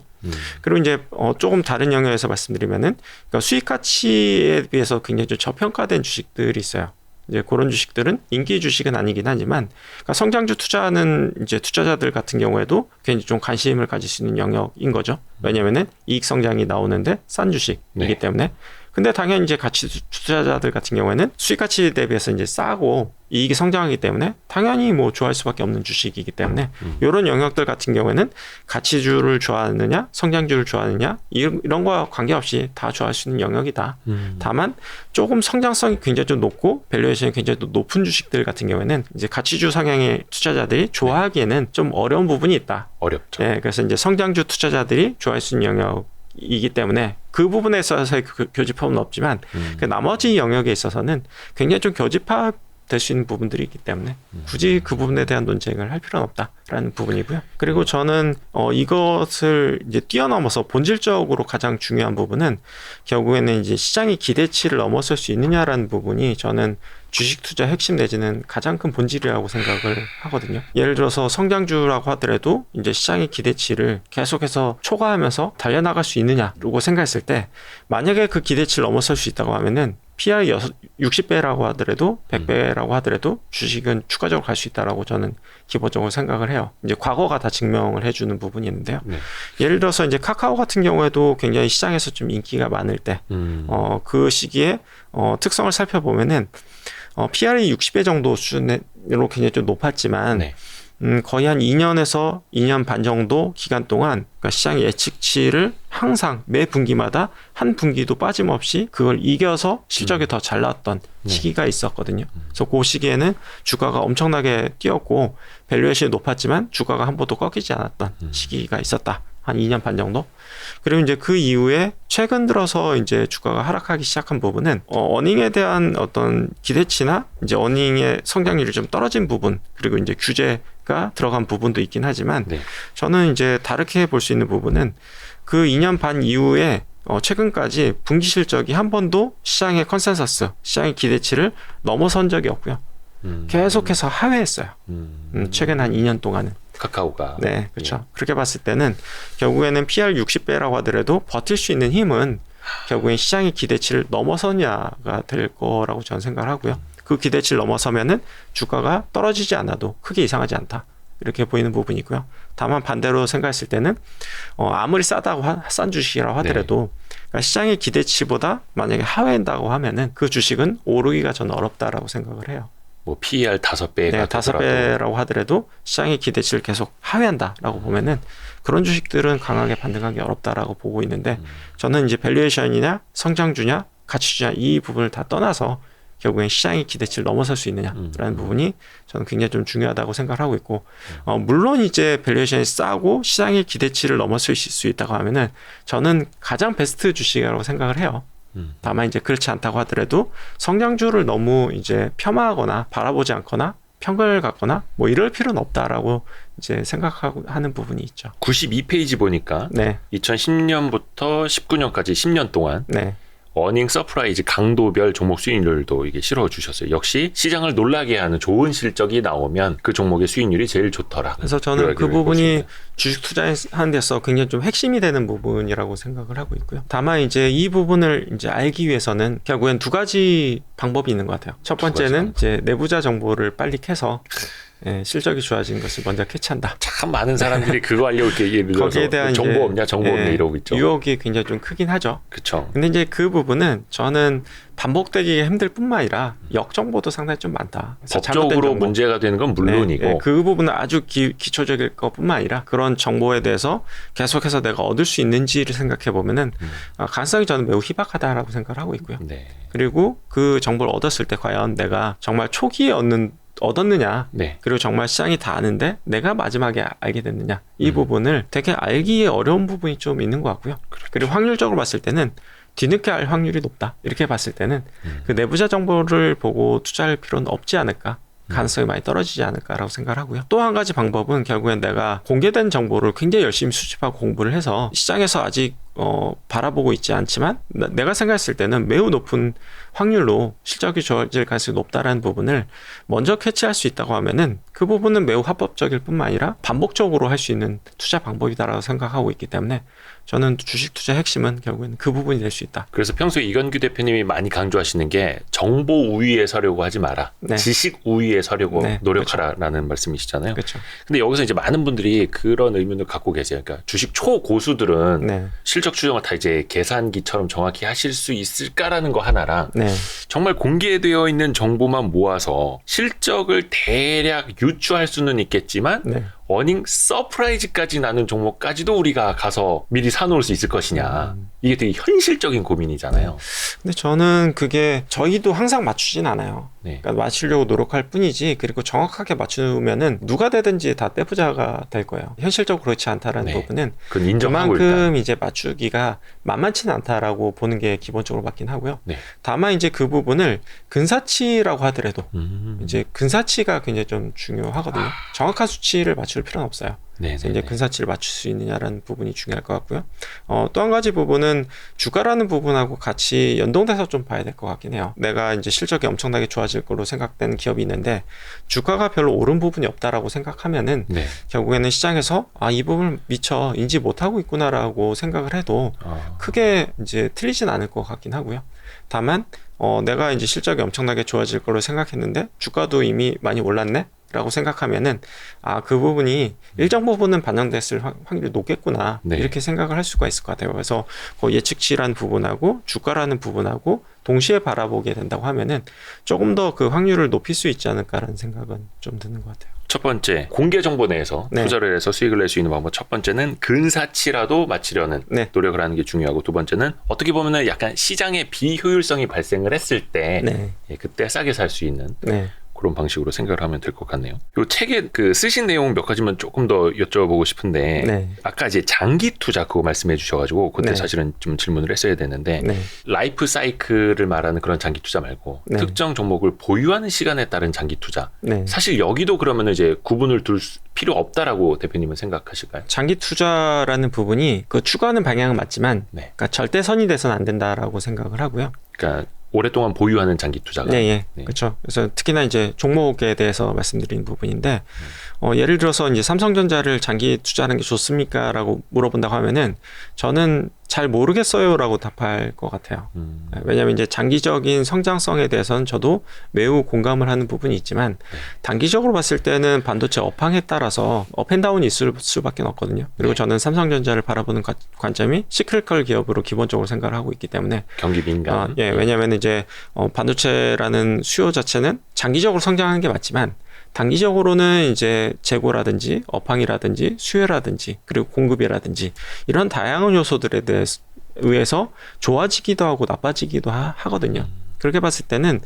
그리고 이제 조금 다른 영역에서 말씀드리면은 그러니까 수익 가치에 비해서 굉장히 좀 저평가된 주식들이 있어요. 이제 그런 주식들은 인기 주식은 아니긴 하지만 그러니까 성장주 투자하는 이제 투자자들 같은 경우에도 굉장히 좀 관심을 가질 수 있는 영역인 거죠. 왜냐면은 이익 성장이 나오는데 싼 주식이기 네. 때문에. 근데 당연히 이제 가치 투자자들 같은 경우에는 수익 가치 대비해서 이제 싸고 이익이 성장하기 때문에 당연히 뭐 좋아할 수밖에 없는 주식이기 때문에 이런 영역들 같은 경우에는 가치주를 좋아하느냐 성장주를 좋아하느냐 이런 거와 관계없이 다 좋아할 수 있는 영역이다. 다만 조금 성장성이 굉장히 좀 높고 밸류에이션이 굉장히 또 높은 주식들 같은 경우에는 이제 가치주 성향의 투자자들이 좋아하기에는 좀 어려운 부분이 있다. 어렵죠. 네, 그래서 이제 성장주 투자자들이 좋아할 수 있는 영역이기 때문에 그 부분에 있어서의 교집합은 없지만 그 나머지 영역에 있어서는 굉장히 좀 교집합 될 수 있는 부분들이 있기 때문에 굳이 그 부분에 대한 논쟁을 할 필요는 없다라는 부분이고요. 그리고 저는 이것을 이제 뛰어넘어서 본질적으로 가장 중요한 부분은 결국에는 이제 시장의 기대치를 넘어설 수 있느냐라는 부분이 저는 주식 투자 핵심 내지는 가장 큰 본질이라고 생각을 하거든요. 예를 들어서 성장주라고 하더라도 이제 시장의 기대치를 계속해서 초과하면서 달려나갈 수 있느냐라고 생각했을 때 만약에 그 기대치를 넘어설 수 있다고 하면은 PR이 60배라고 하더라도 100배라고 하더라도 주식은 추가적으로 갈 수 있다라고 저는 기본적으로 생각을 해요. 이제 과거가 다 증명을 해주는 부분이 있는데요. 네. 예를 들어서 이제 카카오 같은 경우에도 굉장히 시장에서 좀 인기가 많을 때, 그 시기에 특성을 살펴보면은 PR이 60배 정도 수준으로 굉장히 좀 높았지만. 네. 거의 한 2년에서 2년 반 정도 기간 동안 그러니까 시장의 예측치를 항상 매 분기마다 한 분기도 빠짐없이 그걸 이겨서 실적이 더 잘 나왔던 시기가 있었거든요. 그래서 그 시기에는 주가가 엄청나게 뛰었고 밸류에이션이 높았지만 주가가 한 번도 꺾이지 않았던 시기가 있었다. 한 2년 반 정도. 그리고 이제 그 이후에 최근 들어서 이제 주가가 하락하기 시작한 부분은 어닝에 대한 어떤 기대치나 이제 어닝의 성장률이 좀 떨어진 부분 그리고 이제 규제가 들어간 부분도 있긴 하지만 네. 저는 이제 다르게 볼 수 있는 부분은 그 2년 반 이후에 최근까지 분기 실적이 한 번도 시장의 컨센서스, 시장의 기대치를 넘어선 적이 없고요. 계속해서 하회했어요. 최근 한 2년 동안은. 카카오가. 네, 그렇죠. 예. 그렇게 봤을 때는 결국에는 PR 60배라고 하더라도 버틸 수 있는 힘은 결국엔 시장의 기대치를 넘어서냐가 될 거라고 저는 생각을 하고요. 그 기대치를 넘어서면은 주가가 떨어지지 않아도 크게 이상하지 않다. 이렇게 보이는 부분이고요. 다만 반대로 생각했을 때는 아무리 싼 주식이라고 하더라도 네. 그러니까 시장의 기대치보다 만약에 하회한다고 하면은 그 주식은 오르기가 저는 어렵다라고 생각을 해요. 뭐 PER 5배가 네, 5배라고 하더라도 시장의 기대치를 계속 하회한다라고 보면은 그런 주식들은 강하게 반등하기 어렵다라고 보고 있는데 저는 이제 밸류에이션이냐 성장주냐 가치주냐 이 부분을 다 떠나서 결국엔 시장의 기대치를 넘어설 수 있느냐라는 부분이 저는 굉장히 좀 중요하다고 생각을 하고 있고 물론 이제 밸류에이션이 싸고 시장의 기대치를 넘어설 수 있다고 하면은 저는 가장 베스트 주식이라고 생각을 해요. 다만 이제 그렇지 않다고 하더라도 성장주를 너무 이제 폄하하거나 바라보지 않거나 편견을 갖거나 뭐 이럴 필요는 없다라고 이제 생각하고 하는 부분이 있죠. 92페이지 보니까 네. 2010년부터 19년까지 10년 동안 네. 어닝 서프라이즈 강도별 종목 수익률도 이게 실어 주셨어요. 역시 시장을 놀라게 하는 좋은 실적이 나오면 그 종목의 수익률이 제일 좋더라. 그래서 저는 그 부분이 주식 투자하는 데서 굉장히 좀 핵심이 되는 부분이라고 생각을 하고 있고요. 다만 이제 이 부분을 이제 알기 위해서는 결국엔 두 가지 방법이 있는 것 같아요. 첫 번째는 이제 내부자 정보를 빨리 캐서 실적이 좋아진 것을 먼저 캐치한다. 참 많은 사람들이 그거 하려고 이렇게 거기에 대한 정보 없냐, 정보 없냐 이러고 있죠. 유혹이 굉장히 좀 크긴 하죠. 그렇죠. 근데 이제 그 부분은 저는 반복되기 힘들 뿐만 아니라 역정보도 상당히 좀 많다. 법적으로 문제가 되는 건 물론이고 그 부분은 아주 기초적일 것뿐만 아니라 그런 정보에 대해서 계속해서 내가 얻을 수 있는지를 생각해 보면은 가능성이 저는 매우 희박하다라고 생각을 하고 있고요. 네. 그리고 그 정보를 얻었을 때 과연 내가 정말 초기에 얻었느냐, 네. 그리고 정말 시장이 다 아는데 내가 마지막에 알게 됐느냐, 이 부분을 되게 알기 어려운 부분이 좀 있는 것 같고요. 그렇죠. 그리고 확률적으로 봤을 때는 뒤늦게 알 확률이 높다, 이렇게 봤을 때는 그 내부자 정보를 보고 투자할 필요는 없지 않을까, 가능성이 많이 떨어지지 않을까라고 생각을 하고요. 또 한 가지 방법은 결국엔 내가 공개된 정보를 굉장히 열심히 수집하고 공부를 해서 시장에서 아직 바라보고 있지 않지만 내가 생각했을 때는 매우 높은 확률로 실적이 좋아질 가능성이 높다라는 부분을 먼저 캐치할 수 있다고 하면은 그 부분은 매우 합법적일 뿐만 아니라 반복적으로 할 수 있는 투자 방법이다라고 생각하고 있기 때문에 저는 주식 투자의 핵심은 결국에는 그 부분이 될 수 있다. 그래서 평소에 이건규 대표님이 많이 강조하시는 게 정보 우위에 서려고 하지 마라. 네. 지식 우위에 서려고 네, 노력하라라는 그렇죠. 말씀이시잖아요. 그렇죠. 근데 여기서 이제 많은 분들이 그런 의문을 갖고 계세요. 그러니까 주식 초고수들은 네. 실적 추정을 다 이제 계산기처럼 정확히 하실 수 있을까라는 거 하나랑 네. 정말 공개되어 있는 정보만 모아서 실적을 대략 유추할 수는 있겠지만 네. 어닝 서프라이즈까지 나는 종목까지도 우리가 가서 미리 사놓을 수 있을 것이냐. 이게 되게 현실적인 고민이잖아요. 근데 저는 그게 저희도 항상 맞추진 않아요. 네. 그러니까 맞추려고 노력할 뿐이지, 그리고 정확하게 맞추면은 누가 되든지 다 떼부자가 될 거예요. 현실적으로 그렇지 않다라는 네. 부분은 그건 인정하고 그만큼 일단. 이제 맞추기가 만만치는 않다라고 보는 게 기본적으로 맞긴 하고요. 네. 다만 이제 그 부분을 근사치라고 하더라도 이제 근사치가 굉장히 좀 중요하거든요. 정확한 수치를 맞출 필요는 없어요. 그래서 이제 근사치를 맞출 수 있느냐라는 부분이 중요할 것 같고요. 또 한 가지 부분은 주가라는 부분하고 같이 연동돼서 좀 봐야 될 것 같긴 해요. 내가 이제 실적이 엄청나게 좋아질 거로 생각되는 기업이 있는데 주가가 별로 오른 부분이 없다라고 생각하면은 네. 결국에는 시장에서 이 부분을 미처 인지 못하고 있구나라고 생각을 해도 크게 이제 틀리진 않을 것 같긴 하고요. 다만 내가 이제 실적이 엄청나게 좋아질 거로 생각했는데 주가도 이미 많이 올랐네? 라고 생각하면은 그 부분이 일정 부분은 반영됐을 확률이 높겠구나, 네. 이렇게 생각을 할 수가 있을 것 같아요. 그래서 예측치라는 부분하고 주가라는 부분하고 동시에 바라보게 된다고 하면은 조금 더 그 확률을 높일 수 있지 않을까라는 생각은 좀 드는 것 같아요. 첫 번째, 공개 정보 내에서 네. 투자를 해서 수익을 낼 수 있는 방법. 첫 번째는 근사치라도 맞추려는 네. 노력을 하는 게 중요하고, 두 번째는 어떻게 보면은 약간 시장의 비효율성이 발생을 했을 때 그때 싸게 살 수 있는 그런 방식으로 생각을 하면 될 것 같네요. 요 책에 그 쓰신 내용 몇 가지만 조금 더 여쭤보고 싶은데 아까 이제 장기 투자 그거 말씀해 주셔가지고 그때 사실은 좀 질문을 했어야 되는데 라이프 사이클을 말하는 그런 장기 투자 말고 특정 종목을 보유하는 시간에 따른 장기 투자. 사실 여기도 그러면 이제 구분을 둘 필요 없다라고 대표님은 생각하실까요? 장기 투자라는 부분이 그 추구하는 방향은 맞지만 그러니까 절대선이 돼서는 안 된다라고 생각을 하고요. 그러니까 오랫동안 보유하는 장기 투자가. 그렇죠. 그래서 특히나 이제 종목에 대해서 말씀드리는 부분인데, 예를 들어서 이제 삼성전자를 장기 투자하는 게 좋습니까라고 물어본다고 하면은 저는 잘 모르겠어요라고 답할 것 같아요. 왜냐하면 이제 장기적인 성장성에 대해서는 저도 매우 공감을 하는 부분이 있지만 단기적으로 봤을 때는 반도체 업황에 따라서 업앤다운이 있을 수밖에 없거든요. 그리고 저는 삼성전자를 바라보는 관점이 시크릿컬 기업으로 기본적으로 생각을 하고 있기 때문에 경기 민감. 왜냐하면 이제 반도체라는 수요 자체는 장기적으로 성장하는 게 맞지만 단기적으로는 이제 재고라든지 업황이라든지 수요라든지 그리고 공급이라든지 이런 다양한 요소들에 의해서 좋아지기도 하고 나빠지기도 하거든요. 그렇게 봤을 때는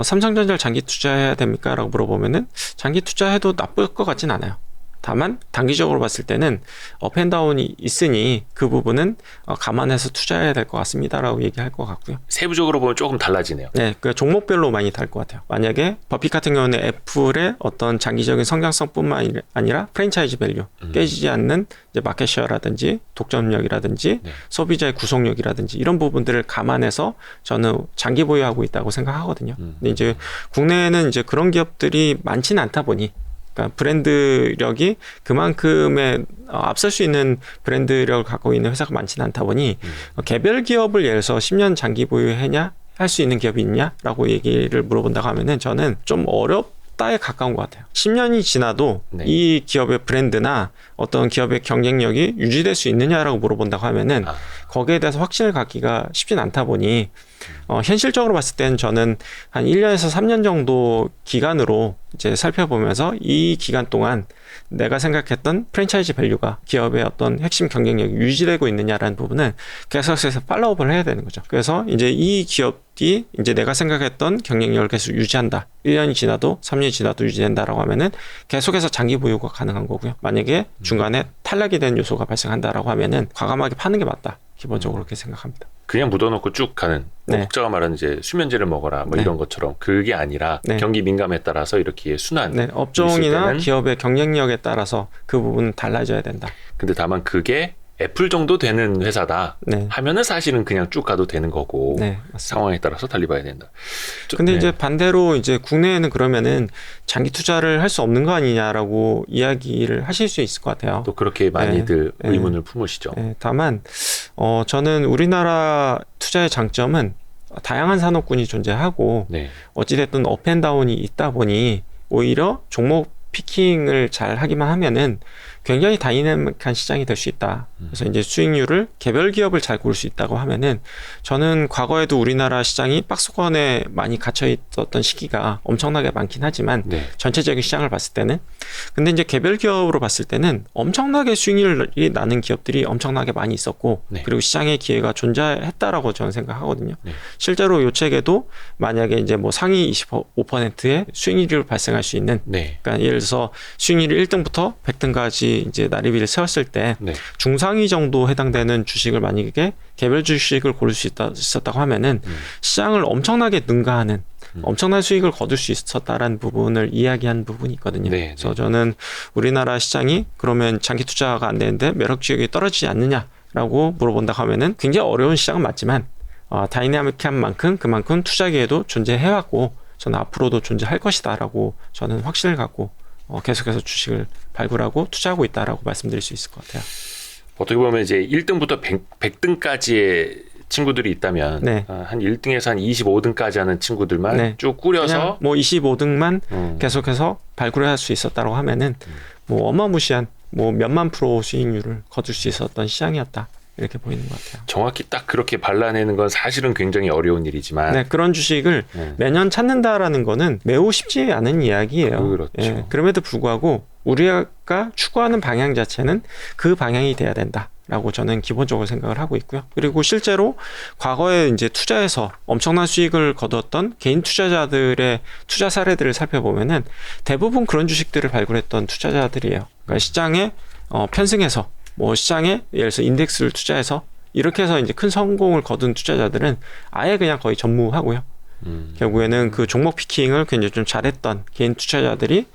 삼성전자를 장기 투자해야 됩니까? 라고 물어보면은 장기 투자해도 나쁠 것 같진 않아요. 다만 단기적으로 봤을 때는 업앤다운이 있으니 그 부분은 감안해서 투자해야 될 것 같습니다라고 얘기할 것 같고요. 세부적으로 보면 조금 달라지네요. 네, 그 종목별로 많이 다를 것 같아요. 만약에 버핏 같은 경우는 애플의 어떤 장기적인 성장성뿐만 아니라 프랜차이즈 밸류 깨지지 않는 이제 마켓셰어라든지 독점력이라든지 네. 소비자의 구속력이라든지 이런 부분들을 감안해서 저는 장기 보유하고 있다고 생각하거든요. 근데 이제 국내에는 이제 그런 기업들이 많지는 않다 보니. 그러니까 브랜드력이 그만큼의 앞설 수 있는 브랜드력을 갖고 있는 회사가 많지는 않다 보니 개별 기업을 예를 들어서 10년 장기 보유했냐 할 수 있는 기업이 있냐라고 얘기를 물어본다고 하면은 저는 좀 어렵다에 가까운 것 같아요. 10년이 지나도 네. 이 기업의 브랜드나 어떤 기업의 경쟁력이 유지될 수 있느냐라고 물어본다고 하면은 거기에 대해서 확신을 갖기가 쉽진 않다 보니 현실적으로 봤을 때는 저는 한 1년에서 3년 정도 기간으로 이제 살펴보면서 이 기간 동안 내가 생각했던 프랜차이즈 밸류가 기업의 어떤 핵심 경쟁력이 유지되고 있느냐라는 부분은 계속해서 팔로우업을 해야 되는 거죠. 그래서 이제 이 기업이 이제 내가 생각했던 경쟁력을 계속 유지한다. 1년이 지나도 3년이 지나도 유지된다라고 하면은 계속해서 장기 보유가 가능한 거고요. 만약에 중간에 탈락이 된 요소가 발생한다라고 하면은 과감하게 파는 게 맞다. 기본적으로 그렇게 생각합니다. 그냥 묻어놓고 쭉 가는 뭐 네. 국자가 말하는 이제 수면제를 먹어라 뭐 네. 이런 것처럼 그게 아니라 네. 경기 민감에 따라서 이렇게 순환 네. 업종이나 기업의 경쟁력에 따라서 그 부분은 달라져야 된다. 근데 다만 그게 애플 정도 되는 회사다 네. 하면은 사실은 그냥 쭉 가도 되는 거고 네, 상황에 따라서 달리봐야 된다. 근데 네. 이제 반대로 이제 국내에는 그러면은 장기 투자를 할 수 없는 거 아니냐라고 이야기를 하실 수 있을 것 같아요. 또 그렇게 많이들 네. 의문을 품으시죠. 네. 다만 저는 우리나라 투자의 장점은 다양한 산업군이 존재하고 네. 어찌됐든 업앤다운이 있다 보니 오히려 종목 피킹을 잘 하기만 하면은 굉장히 다이내믹한 시장이 될 수 있다. 그래서 이제 수익률을 개별 기업을 잘 고를 수 있다고 하면은 저는 과거에도 우리나라 시장이 박스권에 많이 갇혀 있었던 시기가 엄청나게 많긴 하지만 네. 전체적인 시장을 봤을 때는 근데 이제 개별 기업으로 봤을 때는 엄청나게 수익률이 나는 기업들이 엄청나게 많이 있었고 네. 그리고 시장의 기회가 존재했다라고 저는 생각하거든요. 네. 실제로 요 책에도 만약에 이제 뭐 상위 25%의 수익률이 발생할 수 있는 네. 그러니까 예를 들어서 수익률이 1등부터 100등까지 이제 나리비를 세웠을 때 네. 중상위 정도 해당되는 주식을 만약에 개별 주식을 고를 수 있었다고 하면은 시장을 엄청나게 능가하는 엄청난 수익을 거둘 수 있었다라는 부분을 이야기한 부분이 있거든요. 네, 그래서 저는 우리나라 시장이 그러면 장기 투자가 안 되는데 매력 지역이 떨어지지 않느냐라고 물어본다고 하면은 굉장히 어려운 시장은 맞지만 다이내믹한 만큼 그만큼 투자 기회도 존재해왔고 저는 앞으로도 존재할 것이다라고 저는 확신을 갖고 계속해서 주식을 발굴하고 투자하고 있다라고 말씀드릴 수 있을 것 같아요. 어떻게 보면 이제 1등부터 100등까지의 친구들이 있다면 네. 한 1등에서 한 25등까지 하는 친구들만 네. 쭉 꾸려서 뭐 25등만 계속해서 발굴할 수 있었다고 하면은 뭐 어마무시한 뭐 몇만 프로 수익률을 거둘 수 있었던 시장이었다. 이렇게 보이는 것 같아요. 정확히 딱 그렇게 발라내는 건 사실은 굉장히 어려운 일이지만 네, 그런 주식을 매년 찾는다라는 거는 매우 쉽지 않은 이야기예요. 그렇죠. 예, 그럼에도 불구하고 우리가 추구하는 방향 자체는 그 방향이 돼야 된다라고 저는 기본적으로 생각을 하고 있고요. 그리고 실제로 과거에 이제 투자해서 엄청난 수익을 거두었던 개인 투자자들의 투자 사례들을 살펴보면은 대부분 그런 주식들을 발굴했던 투자자들이에요. 그러니까 시장에 편승해서 뭐 시장에 예를 들어서 인덱스를 투자해서 이렇게 해서 이제 큰 성공을 거둔 투자자들은 아예 그냥 거의 전무하고요. 결국에는 그 종목 피킹을 굉장히 좀 잘했던 개인 투자자들이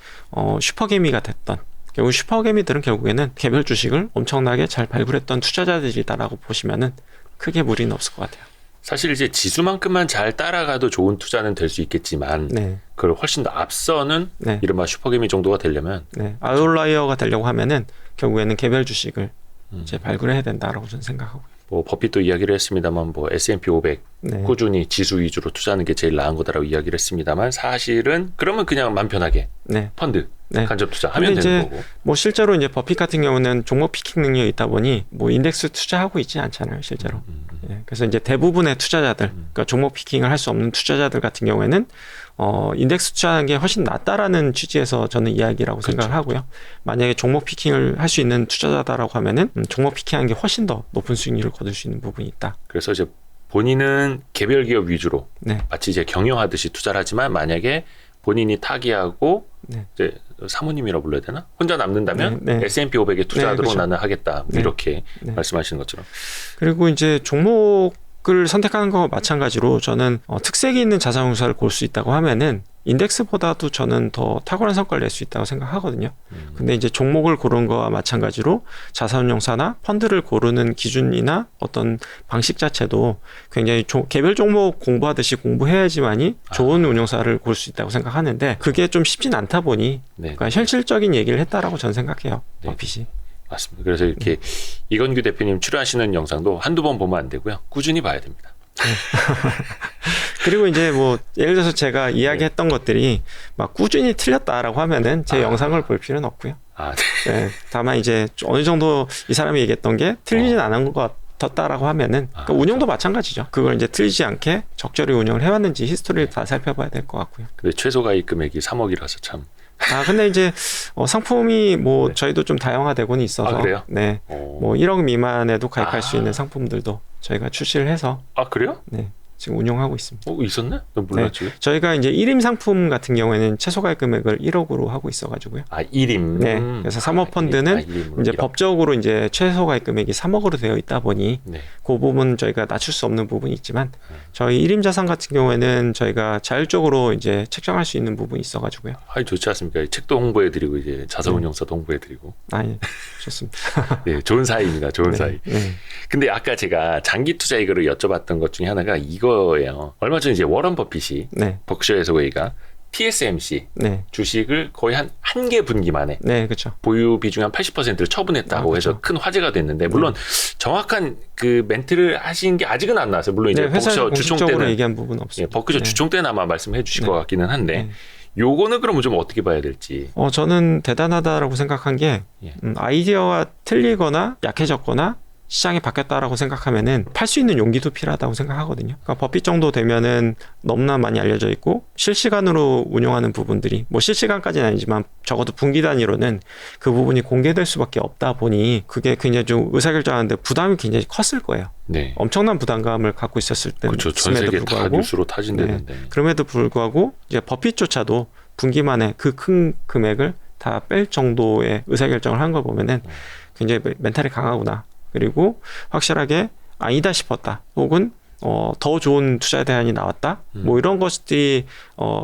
슈퍼개미가 됐던 결국 슈퍼개미들은 결국에는 개별 주식을 엄청나게 잘 발굴했던 투자자들이다라고 보시면은 크게 무리는 없을 것 같아요. 사실 이제 지수만큼만 잘 따라가도 좋은 투자는 될 수 있겠지만 네. 그걸 훨씬 더 앞서는 네. 이른바 슈퍼개미 정도가 되려면 네. 아웃라이어가 되려고 하면은 결국에는 개별 주식을 이제 발굴해야 된다라고 저는 생각하고요. 뭐 버핏도 이야기를 했습니다만 뭐 S&P 500 네. 꾸준히 지수 위주로 투자하는 게 제일 나은 거다라고 이야기를 했습니다만 사실은 그러면 그냥 맘 편하게 네. 펀드 네. 간접 투자하면 되는 거고. 뭐 실제로 이제 버핏 같은 경우는 종목 피킹 능력이 있다 보니 뭐 인덱스 투자하고 있지 않잖아요, 실제로. 예. 그래서 이제 대부분의 투자자들, 그러니까 종목 피킹을 할 수 없는 투자자들 같은 경우에는 인덱스 투자하는 게 훨씬 낫다라는 취지에서 저는 이야기라고 그렇죠. 생각을 하고요. 만약에 종목 피킹을 할 수 있는 투자자다라고 하면은 종목 피킹하는 게 훨씬 더 높은 수익률을 거둘 수 있는 부분이 있다. 그래서 이제 본인은 개별 기업 위주로 네. 마치 이제 경영하듯이 투자를 하지만 만약에 본인이 타기하고 네. 이제 사모님이라 불러야 되나? 혼자 남는다면 네, 네. S&P 500에 투자하도록 그렇죠. 나는 하겠다. 네. 이렇게 네. 말씀하시는 것처럼. 그리고 이제 종목을 선택하는 거와 마찬가지로 저는 특색이 있는 자산운용사를 고를 수 있다고 하면은 인덱스보다도 저는 더 탁월한 성과를 낼 수 있다고 생각하거든요. 근데 이제 종목을 고르는 거와 마찬가지로 자산운용사나 펀드를 고르는 기준이나 어떤 방식 자체도 굉장히 개별 종목 공부하듯이 공부해야지만이 좋은 운용사를 고를 수 있다고 생각하는데 그게 좀 쉽진 않다 보니 그러니까 현실적인 얘기를 했다라고 저는 생각해요. 버핏이. 맞습니다. 그래서 이렇게 이건규 대표님 출연하시는 영상도 한두 번 보면 안 되고요. 꾸준히 봐야 됩니다. 그리고 이제 뭐 예를 들어서 제가 이야기했던 것들이 막 꾸준히 틀렸다라고 하면은 제 영상을 볼 필요는 없고요. 네, 다만 이제 어느 정도 이 사람이 얘기했던 게 틀리진 않은 것 같았다라고 하면은 그러니까 운영도 마찬가지죠. 그걸 이제 틀리지 않게 적절히 운영을 해왔는지 히스토리를 다 살펴봐야 될 것 같고요. 근데 최소 가입 금액이 3억이라서 참. 근데 이제 상품이 뭐 저희도 좀 다양화되고는 있어서 그래요? 네, 뭐 1억 미만에도 가입할 수 있는 상품들도 저희가 출시를 해서 그래요? 네. 지금 운영하고 있습니다. 있었네? 난 몰랐지. 네, 저희가 이제 1임 상품 같은 경우에는 최소 가입 금액을 1억으로 하고 있어가지고요. 1임. 네. 그래서 사모펀드는 이제 법적으로 이제 최소 가입 금액이 3억으로 되어 있다 보니 그 부분 저희가 낮출 수 없는 부분이 있지만 저희 1임 자산 같은 경우에는 저희가 자율적으로 이제 책정할 수 있는 부분이 있어가지고요. 좋지 않습니까? 책도 홍보해드리고 이제 자산운용사도 홍보해드리고. 예, 좋습니다. 네, 좋은 사이입니다. 좋은 사이. 네. 근데 아까 제가 장기 투자 이거를 여쭤봤던 것 중에 하나가 이거예요. 얼마 전에 이제 워런 버핏이 버크셔 해서웨이가 TSMC 주식을 거의 한 개 분기 만에 그렇죠. 보유 비중 한 80%를 처분했다고 그렇죠. 해서 큰 화제가 됐는데 물론 정확한 그 멘트를 하신 게 아직은 안 나왔어요. 물론 이제 버크셔 주총 때는 얘기한 부분 없습니다. 버크셔 주총 때는 아마 말씀해 주실 것 같기는 한데 요거는 그러면 좀 어떻게 봐야 될지. 저는 대단하다라고 생각한 게 아이디어가 틀리거나 약해졌거나 시장이 바뀌었다라고 생각하면은 팔 수 있는 용기도 필요하다고 생각하거든요. 그러니까 버핏 정도 되면은 너무나 많이 알려져 있고 실시간으로 운용하는 부분들이 뭐 실시간까지는 아니지만 적어도 분기 단위로는 그 부분이 공개될 수밖에 없다 보니 그게 굉장히 좀 의사결정하는데 부담이 굉장히 컸을 거예요. 엄청난 부담감을 갖고 있었을 때 그렇죠. 전 세계 다 뉴스로 타진되는데 그럼에도 불구하고 이제 버핏조차도 분기만에 그 큰 금액을 다 뺄 정도의 의사결정을 한 걸 보면은 굉장히 멘탈이 강하구나. 그리고 확실하게 아니다 싶었다. 혹은 더 좋은 투자 대안이 나왔다. 뭐 이런 것들이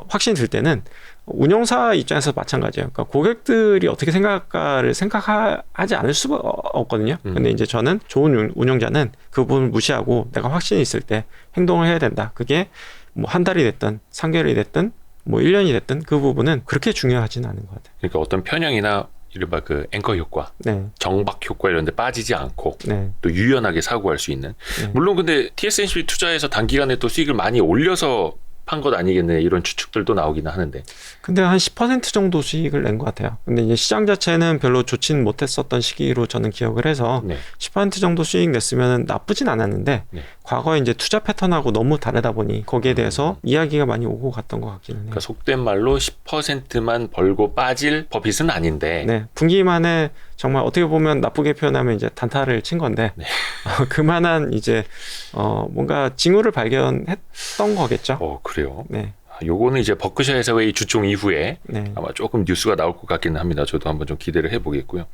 확신이 들 때는 운용사 입장에서 마찬가지예요. 그러니까 고객들이 어떻게 생각할까를 생각하지 않을 수가 없거든요. 근데 이제 저는 좋은 운용자는 그 부분을 무시하고 내가 확신이 있을 때 행동을 해야 된다. 그게 뭐 한 달이 됐든 3개월이 됐든 뭐 1년이 됐든 그 부분은 그렇게 중요하지는 않은 것 같아요. 그러니까 어떤 편향이나 이른바 그 앵커 효과, 정박 효과 이런 데 빠지지 않고 또 유연하게 사고할 수 있는. 물론 근데 TSMC 투자에서 단기간에 또 수익을 많이 올려서 판 것 아니겠네 이런 추측들도 나오긴 하는데. 근데 한 10% 정도 수익을 낸 것 같아요. 근데 이제 시장 자체는 별로 좋지는 못했었던 시기로 저는 기억을 해서 10% 정도 수익 냈으면 나쁘진 않았는데 과거에 이제 투자 패턴하고 너무 다르다 보니 거기에 대해서 이야기가 많이 오고 갔던 것 같기는 해요. 그러니까 속된 말로 10%만 벌고 빠질 버핏은 아닌데. 분기 만에 정말 어떻게 보면 나쁘게 표현하면 이제 단타를 친 건데 그만한 이제 뭔가 징후를 발견했던 거겠죠. 그래요? 요거는 이제 버크셔 해서웨이 주총 이후에 아마 조금 뉴스가 나올 것 같기는 합니다. 저도 한번 좀 기대를 해보겠고요.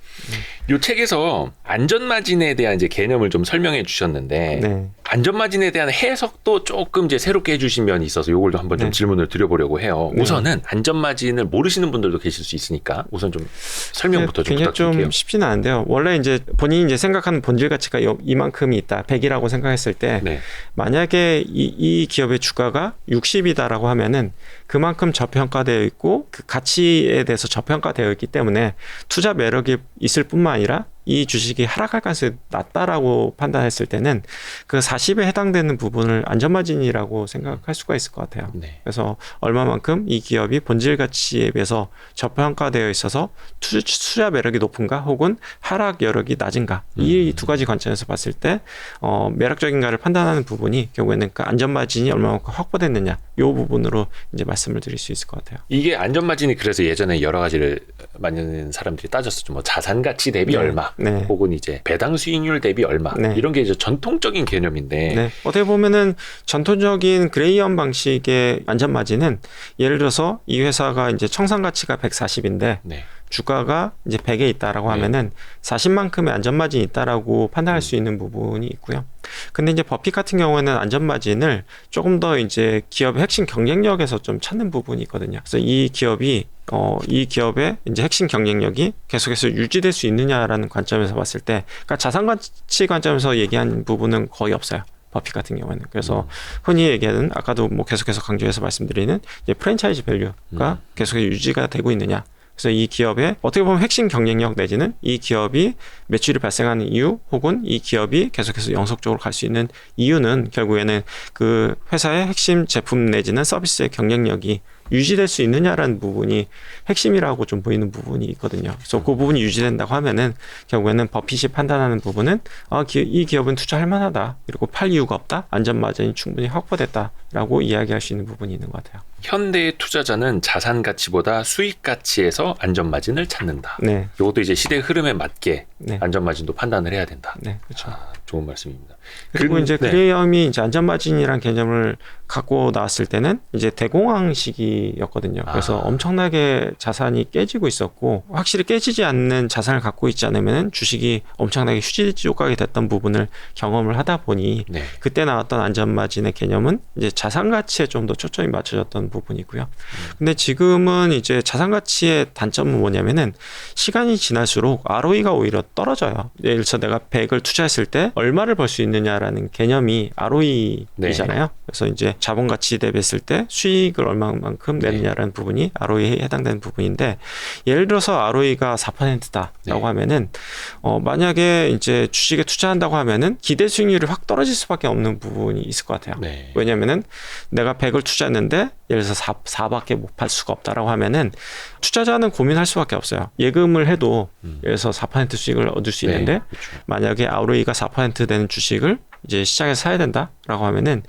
요 책에서 안전마진에 대한 이제 개념을 좀 설명해 주셨는데 안전마진에 대한 해석도 조금 이제 새롭게 해주신 면이 있어서 요걸 좀 한번 좀 질문을 드려보려고 해요. 우선은 안전마진을 모르시는 분들도 계실 수 있으니까 우선 좀 설명부터 좀 부탁드릴게요. 굉장히 좀 쉽지는 않은데요. 원래 이제 본인이 이제 생각하는 본질 가치가 이만큼이 있다, 100이라고 생각했을 때 만약에 이 기업의 주가가 60이다라고 하면은 그만큼 저평가되어 있고 그 가치에 대해서 저평가되어 있기 때문에 투자 매력이 있을 뿐만 아니라 이 주식이 하락할 가능성이 낮다라고 판단했을 때는 그 40에 해당되는 부분을 안전마진이라고 생각할 수가 있을 것 같아요. 그래서 얼마만큼 이 기업이 본질 가치에 비해서 저평가되어 있어서 투자 매력이 높은가 혹은 하락 여력이 낮은가 이 두 가지 관점에서 봤을 때 매력적인가를 판단하는 부분이 결국에는 그 안전마진이 얼마만큼 확보됐느냐 부분으로 이제 말씀을 드릴 수 있을 것 같아요. 이게 안전마진이 그래서 예전에 여러 가지를 많은 사람들이 따졌었죠. 뭐 자산 가치 대비 얼마, 혹은 이제 배당 수익률 대비 얼마, 이런 게 이제 전통적인 개념인데. 어떻게 보면은 전통적인 그레이엄 방식의 안전마진은 예를 들어서 이 회사가 이제 청산 가치가 140인데 주가가 이제 100에 있다라고 하면은 40만큼의 안전마진이 있다라고 판단할 수 있는 부분이 있고요. 근데 이제 버핏 같은 경우에는 안전마진을 조금 더 이제 기업의 핵심 경쟁력에서 좀 찾는 부분이 있거든요. 그래서 이 기업의 이제 핵심 경쟁력이 계속해서 유지될 수 있느냐라는 관점에서 봤을 때, 그러니까 자산 가치 관점에서 얘기한 부분은 거의 없어요. 버핏 같은 경우에는. 그래서 흔히 얘기하는, 아까도 뭐 계속해서 강조해서 말씀드리는 이제 프랜차이즈 밸류가 계속 유지가 되고 있느냐. 그래서 이 기업의 어떻게 보면 핵심 경쟁력 내지는 이 기업이 매출이 발생하는 이유, 혹은 이 기업이 계속해서 영속적으로 갈 수 있는 이유는 결국에는 그 회사의 핵심 제품 내지는 서비스의 경쟁력이 유지될 수 있느냐라는 부분이 핵심이라고 좀 보이는 부분이 있거든요. 그래서 그 부분이 유지된다고 하면은 결국에는 버핏이 판단하는 부분은 이 기업은 투자할 만하다, 그리고 팔 이유가 없다, 안전마진이 충분히 확보됐다라고 이야기할 수 있는 부분이 있는 것 같아요. 현대의 투자자는 자산 가치보다 수익 가치에서 안전마진을 찾는다. 이것도 이제 시대의 흐름에 맞게 안전마진도 판단을 해야 된다. 그렇죠. 좋은 말씀입니다. 그리고 이제 그레이엄이 이제 안전마진이라는 개념을 갖고 나왔을 때는 이제 대공황 시기였거든요. 그래서 엄청나게 자산이 깨지고 있었고, 확실히 깨지지 않는 자산을 갖고 있지 않으면 주식이 엄청나게 휴지조각이 됐던 부분을 경험을 하다 보니 그때 나왔던 안전마진의 개념은 이제 자산 가치에 좀 더 초점이 맞춰졌던 부분이고요. 근데 지금은 이제 자산 가치의 단점은 뭐냐면은 시간이 지날수록 ROE가 오히려 떨어져요. 예를 들어서 내가 100을 투자했을 때 얼마를 벌 수 있느냐라는 개념이 ROE이잖아요. 그래서 이제 자본 가치 대비했을 때 수익을 얼마만큼 내느냐라는 부분이 ROE에 해당되는 부분인데, 예를 들어서 ROE가 4%다라고 하면은 만약에 이제 주식에 투자한다고 하면은 기대 수익률이 확 떨어질 수밖에 없는 부분이 있을 것 같아요. 왜냐면은 내가 100을 투자했는데 예를 들어서 4밖에 못 팔 수가 없다라고 하면은 투자자는 고민할 수밖에 없어요. 예금을 해도 예를 들어서 4% 수익을 얻을 수 있는데 만약에 ROE가 4% 되는 주식을 이제 시장에서 사야 된다라고 하면은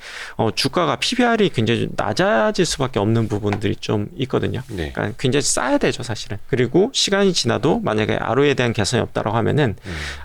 주가가 PBR이 굉장히 낮아질 수밖에 없는 부분들이 좀 있거든요. 그러니까 굉장히 싸야 되죠, 사실은. 그리고 시간이 지나도 만약에 ROE에 대한 개선이 없다라고 하면은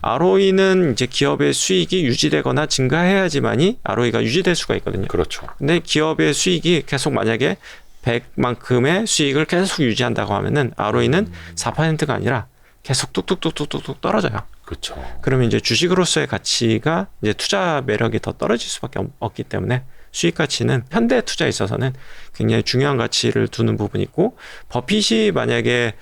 ROE는 이제 기업의 수익이 유지되거나 증가해야지만이 ROE가 유지될 수가 있거든요. 그렇죠. 근데 기업의 수익이 계속 만약에 100만큼의 수익을 계속 유지한다고 하면은 ROE는 4%가 아니라 계속 뚝뚝뚝뚝뚝 떨어져요. 그렇죠. 그러면 이제 주식으로서의 가치가 이제 투자 매력이 더 떨어질 수밖에 없기 때문에 수익 가치는 현대 투자에 있어서는 굉장히 중요한 가치를 두는 부분이 있고, 버핏이 만약에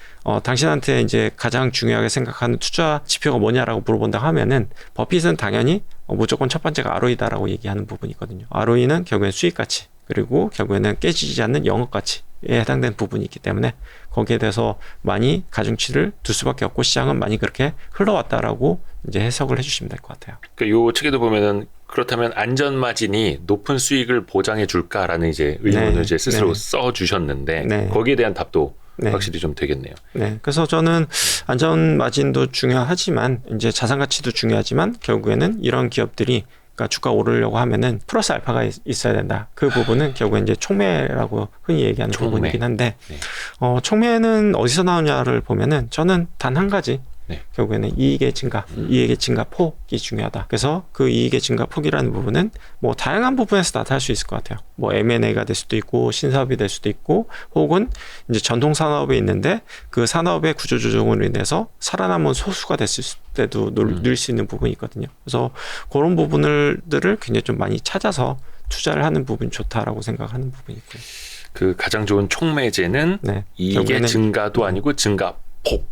당신한테 이제 가장 중요하게 생각하는 투자 지표가 뭐냐라고 물어본다고 하면은 버핏은 당연히 무조건 첫 번째가 ROE다라고 얘기하는 부분이 있거든요. ROE는 결국엔 수익 가치, 그리고 결국에는 깨지지 않는 영업 가치에 해당되는 부분이 있기 때문에 거기에 대해서 많이 가중치를 둘 수밖에 없고, 시장은 많이 그렇게 흘러왔다라고 이제 해석을 해주시면 될 것 같아요. 그러니까 요 책에도 보면은 그렇다면 안전마진이 높은 수익을 보장해 줄까라는 이제 의문을 이제 스스로 써주셨는데 거기에 대한 답도 확실히 좀 되겠네요. 그래서 저는 안전마진도 중요하지만 이제 자산 가치도 중요하지만 결국에는 이런 기업들이 그러니까 주가 오르려고 하면은 플러스 알파가 있어야 된다. 그 부분은 결국엔 이제 촉매라고 흔히 얘기하는 부분이긴 한데, 촉매는 어디서 나오냐를 보면은 저는 단 한 가지, 결국에는 이익의 증가, 이익의 증가 폭이 중요하다. 그래서 그 이익의 증가 폭이라는 부분은 뭐 다양한 부분에서 나타날 수 있을 것 같아요. 뭐 M&A가 될 수도 있고 신사업이 될 수도 있고, 혹은 이제 전통 산업에 있는데 그 산업의 구조조정으로 인해서 살아남은 소수가 됐을 때도 누릴 수 있는 부분이 있거든요. 그래서 그런 부분들을 굉장히 좀 많이 찾아서 투자를 하는 부분이 좋다라고 생각하는 부분이 있고요. 그 가장 좋은 촉매제는 이익의 증가도 아니고 증가폭.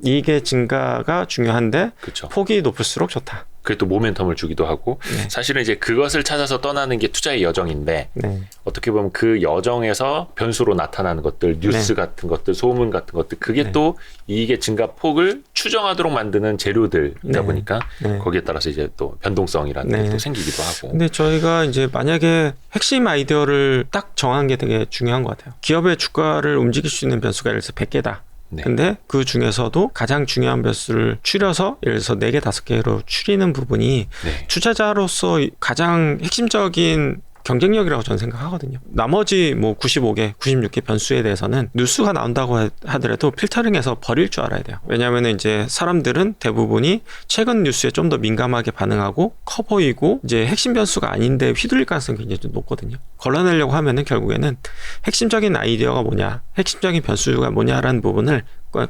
이익의 증가가 중요한데 폭이 높을수록 좋다. 그게 또 모멘텀을 주기도 하고, 사실은 이제 그것을 찾아서 떠나는 게 투자의 여정인데 어떻게 보면 그 여정에서 변수로 나타나는 것들, 뉴스 같은 것들, 소문 같은 것들, 그게 또 이익의 증가폭을 추정하도록 만드는 재료들이다 보니까 거기에 따라서 이제 또 변동성이라는 게 또 생기기도 하고. 근데 저희가 이제 만약에 핵심 아이디어를 딱 정한 게 되게 중요한 것 같아요. 기업의 주가를 움직일 수 있는 변수가 예를 들어서 100개다. 근데 그 중에서도 가장 중요한 변수를 추려서 예를 들어서 4개, 5개로 추리는 부분이 투자자로서 가장 핵심적인 경쟁력이라고 저는 생각하거든요. 나머지 뭐 95개, 96개 변수에 대해서는 뉴스가 나온다고 하더라도 필터링해서 버릴 줄 알아야 돼요. 왜냐하면 이제 사람들은 대부분이 최근 뉴스에 좀 더 민감하게 반응하고 커 보이고 이제 핵심 변수가 아닌데 휘둘릴 가능성이 굉장히 좀 높거든요. 걸러내려고 하면은 결국에는 핵심적인 아이디어가 뭐냐, 핵심적인 변수가 뭐냐라는 부분을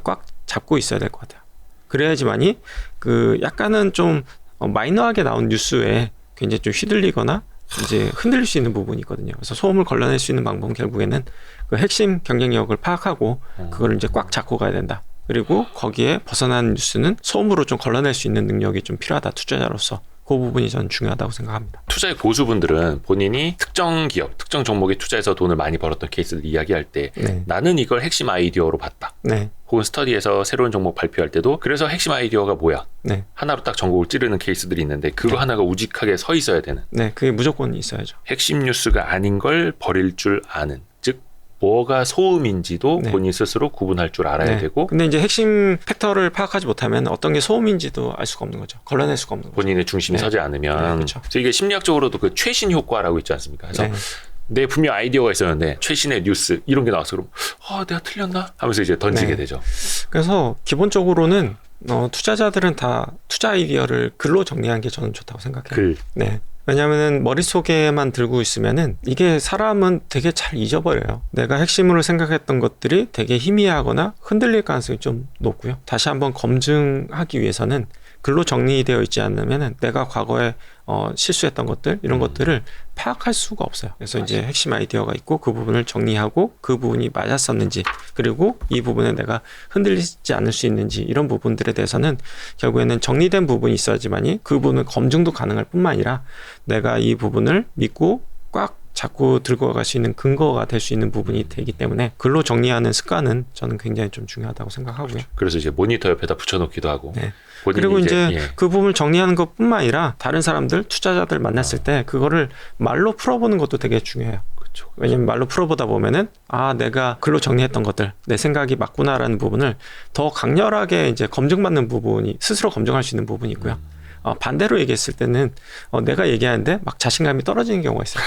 꽉 잡고 있어야 될 것 같아요. 그래야지만이 그 약간은 좀 마이너하게 나온 뉴스에 굉장히 좀 휘둘리거나 이제 흔들릴 수 있는 부분이 있거든요. 그래서 소음을 걸러낼 수 있는 방법은 결국에는 그 핵심 경쟁력을 파악하고 그걸 이제 꽉 잡고 가야 된다. 그리고 거기에 벗어난 뉴스는 소음으로 좀 걸러낼 수 있는 능력이 좀 필요하다. 투자자로서. 그 부분이 저는 중요하다고 생각합니다. 투자의 고수분들은 본인이 특정 기업, 특정 종목에 투자해서 돈을 많이 벌었던 케이스를 이야기할 때 네. 나는 이걸 핵심 아이디어로 봤다. 네. 혹은 스터디에서 새로운 종목 발표할 때도 그래서 핵심 아이디어가 뭐야? 네. 하나로 딱 전곡을 찌르는 케이스들이 있는데 그거 네. 하나가 우직하게 서 있어야 되는. 네, 그게 무조건 있어야죠. 핵심 뉴스가 아닌 걸 버릴 줄 아는. 즉 뭐가 소음인지도 네. 본인 스스로 구분할 줄 알아야 네. 되고. 근데 이제 핵심 팩터를 파악하지 못하면 어떤 게 소음인지도 알 수가 없는 거죠. 걸러낼 수가 없는 거죠. 본인의 중심이 네. 서지 않으면. 네, 그렇죠. 그래서 이게 심리학적으로도 그 최신 효과라고 있지 않습니까? 그래서 네. 내 분명 아이디어가 있었는데 최신의 뉴스 이런 게 나왔어. 그럼 내가 틀렸나? 하면서 이제 던지게 네. 되죠. 그래서 기본적으로는 투자자들은 다 투자 아이디어를 글로 정리하는 게 저는 좋다고 생각해요. 글. 네. 왜냐하면 머릿속에만 들고 있으면은 이게 사람은 되게 잘 잊어버려요. 내가 핵심으로 생각했던 것들이 되게 희미하거나 흔들릴 가능성이 좀 높고요. 다시 한번 검증하기 위해서는 글로 정리되어 있지 않으면은 내가 과거에 실수했던 것들 이런 것들을 파악할 수가 없어요. 그래서 이제 핵심 아이디어가 있고 그 부분을 정리하고 그 부분이 맞았었는지 그리고 이 부분에 내가 흔들리지 않을 수 있는지 이런 부분들에 대해서는 결국에는 정리된 부분이 있어야지만이 그 부분을 검증도 가능할 뿐만 아니라 내가 이 부분을 믿고 꽉 자꾸 들고 갈 수 있는 근거가 될 수 있는 부분이 되기 때문에 글로 정리하는 습관은 저는 굉장히 좀 중요하다고 생각하고요. 그래서 이제 모니터 옆에다 붙여놓기도 하고. 네. 그리고 이제 그 부분을 정리하는 것뿐만 아니라 다른 사람들, 투자자들 만났을 때 그거를 말로 풀어보는 것도 되게 중요해요. 그렇죠. 왜냐면 말로 풀어보다 보면은 내가 글로 정리했던 것들, 내 생각이 맞구나라는 부분을 더 강렬하게 이제 검증받는 부분이 스스로 검증할 수 있는 부분이 있고요. 반대로 얘기했을 때는 내가 얘기하는데 막 자신감이 떨어지는 경우가 있어요.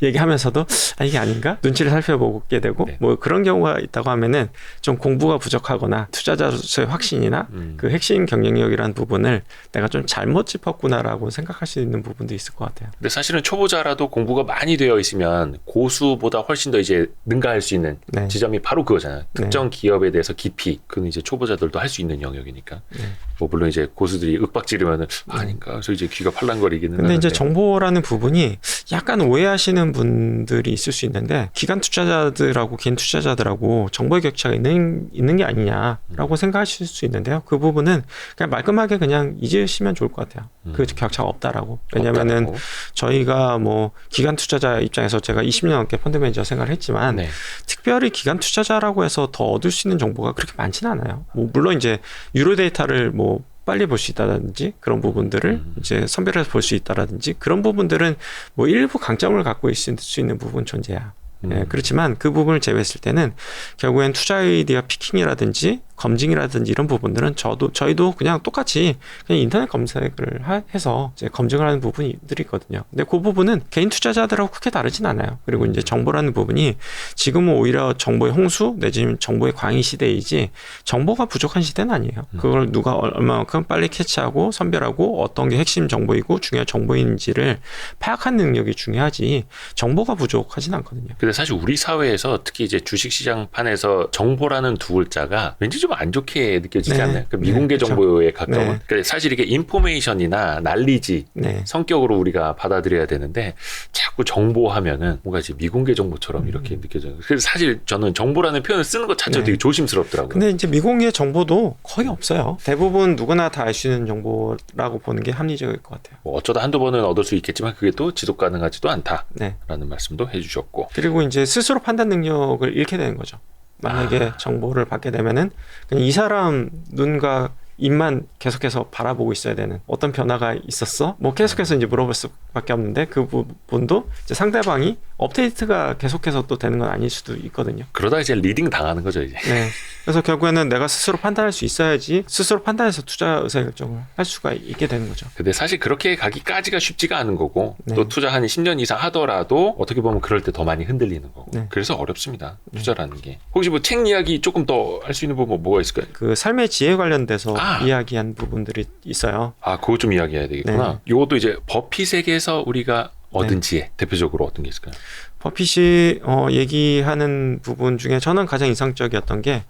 얘기하면서도 이게 아닌가? 눈치를 살펴보게 되고 네. 뭐 그런 경우가 있다고 하면은 좀 공부가 부족하거나 투자자로서의 확신이나 그 핵심 경쟁력이라는 부분을 내가 좀 잘못 짚었구나라고 생각할 수 있는 부분도 있을 것 같아요. 근데 사실은 초보자라도 공부가 많이 되어 있으면 고수보다 훨씬 더 이제 능가할 수 있는 네. 지점이 바로 그거잖아요. 특정 네. 기업에 대해서 깊이 그건 이제 초보자들도 할 수 있는 영역이니까. 네. 뭐 물론 이제 고수들이 윽박지르면은 아닌가. 그래서 이제 귀가 팔랑거리기는. 근데 이제 정보라는 부분이 약간 오해하시는 분들이 있을 수 있는데 기관 투자자들하고 개인 투자자들하고 정보의 격차가 있는 게 아니냐라고 생각하실 수 있는데요. 그 부분은 그냥 말끔하게 그냥 잊으시면 좋을 것 같아요. 그 격차가 없다라고. 왜냐면은 저희가 뭐 기관 투자자 입장에서 제가 20년 넘게 펀드 매니저 생활을 했지만 네. 특별히 기관 투자자라고 해서 더 얻을 수 있는 정보가 그렇게 많지는 않아요. 뭐 물론 이제 유료 데이터를 뭐 빨리 볼 수 있다든지 그런 부분들을 이제 선별해서 볼 수 있다라든지 그런 부분들은 뭐 일부 강점을 갖고 있을 수 있는 부분 존재야. 예, 그렇지만 그 부분을 제외했을 때는 결국엔 투자 아이디어 피킹이라든지 검증이라든지 이런 부분들은 저희도 그냥 똑같이 그냥 인터넷 검색을 해서 이제 검증을 하는 부분들이 있거든요. 근데 그 부분은 개인 투자자들하고 크게 다르진 않아요. 그리고 이제 정보라는 부분이 지금은 오히려 정보의 홍수 내지는 정보의 광의 시대이지 정보가 부족한 시대는 아니에요. 그걸 누가 얼마만큼 빨리 캐치하고 선별하고 어떤 게 핵심 정보이고 중요한 정보인지를 파악하는 능력이 중요하지 정보가 부족하진 않거든요. 근데 사실 우리 사회에서 특히 이제 주식시장판에서 정보라는 두 글자가 왠지 좀 안 좋게 느껴지지 네. 않나요? 그러니까 미공개 네, 정보에 가까운. 네. 그러니까 사실 이게 인포메이션이나 난리지 네. 성격으로 우리가 받아들여야 되는데 자꾸 정보하면은 뭔가 이제 미공개 정보처럼 이렇게 느껴져요. 그래서 사실 저는 정보라는 표현을 쓰는 것 자체가 되게 조심스럽더라고요. 근데 이제 미공개 정보도 거의 없어요. 대부분 누구나 다 알 수 있는 정보라고 보는 게 합리적일 것 같아요. 뭐 어쩌다 한두 번은 얻을 수 있겠지만 그게 또 지속 가능하지도 않다라는 말씀도 해주셨고. 그리고 이제 스스로 판단 능력을 잃게 되는 거죠. 만약에 정보를 받게 되면은 그냥 이 사람 눈과 입만 계속해서 바라보고 있어야 되는 어떤 변화가 있었어? 뭐 계속해서 이제 물어볼 수밖에 없는데 그 부분도 이제 상대방이 업데이트가 계속해서 또 되는 건 아닐 수도 있거든요. 그러다 이제 리딩 당하는 거죠, 이제. 네. 그래서 결국에는 내가 스스로 판단할 수 있어야지 스스로 판단해서 투자 의사결정을 할 수가 있게 되는 거죠. 근데 사실 그렇게 가기까지가 쉽지가 않은 거고 네. 또 투자 한 10년 이상 하더라도 어떻게 보면 그럴 때 더 많이 흔들리는 거고. 네. 그래서 어렵습니다. 투자라는 게. 혹시 뭐 책 이야기 조금 더 할 수 있는 부분 뭐가 있을까요? 그 삶의 지혜 관련돼서 이야기한 부분들이 있어요. 그거 좀 이야기해야 되겠구나. 네. 이것도 이제 버핏에게서 우리가 얻은 지혜, 대표적으로 어떤 게 있을까요? 버핏이 얘기하는 부분 중에 저는 가장 인상적이었던 게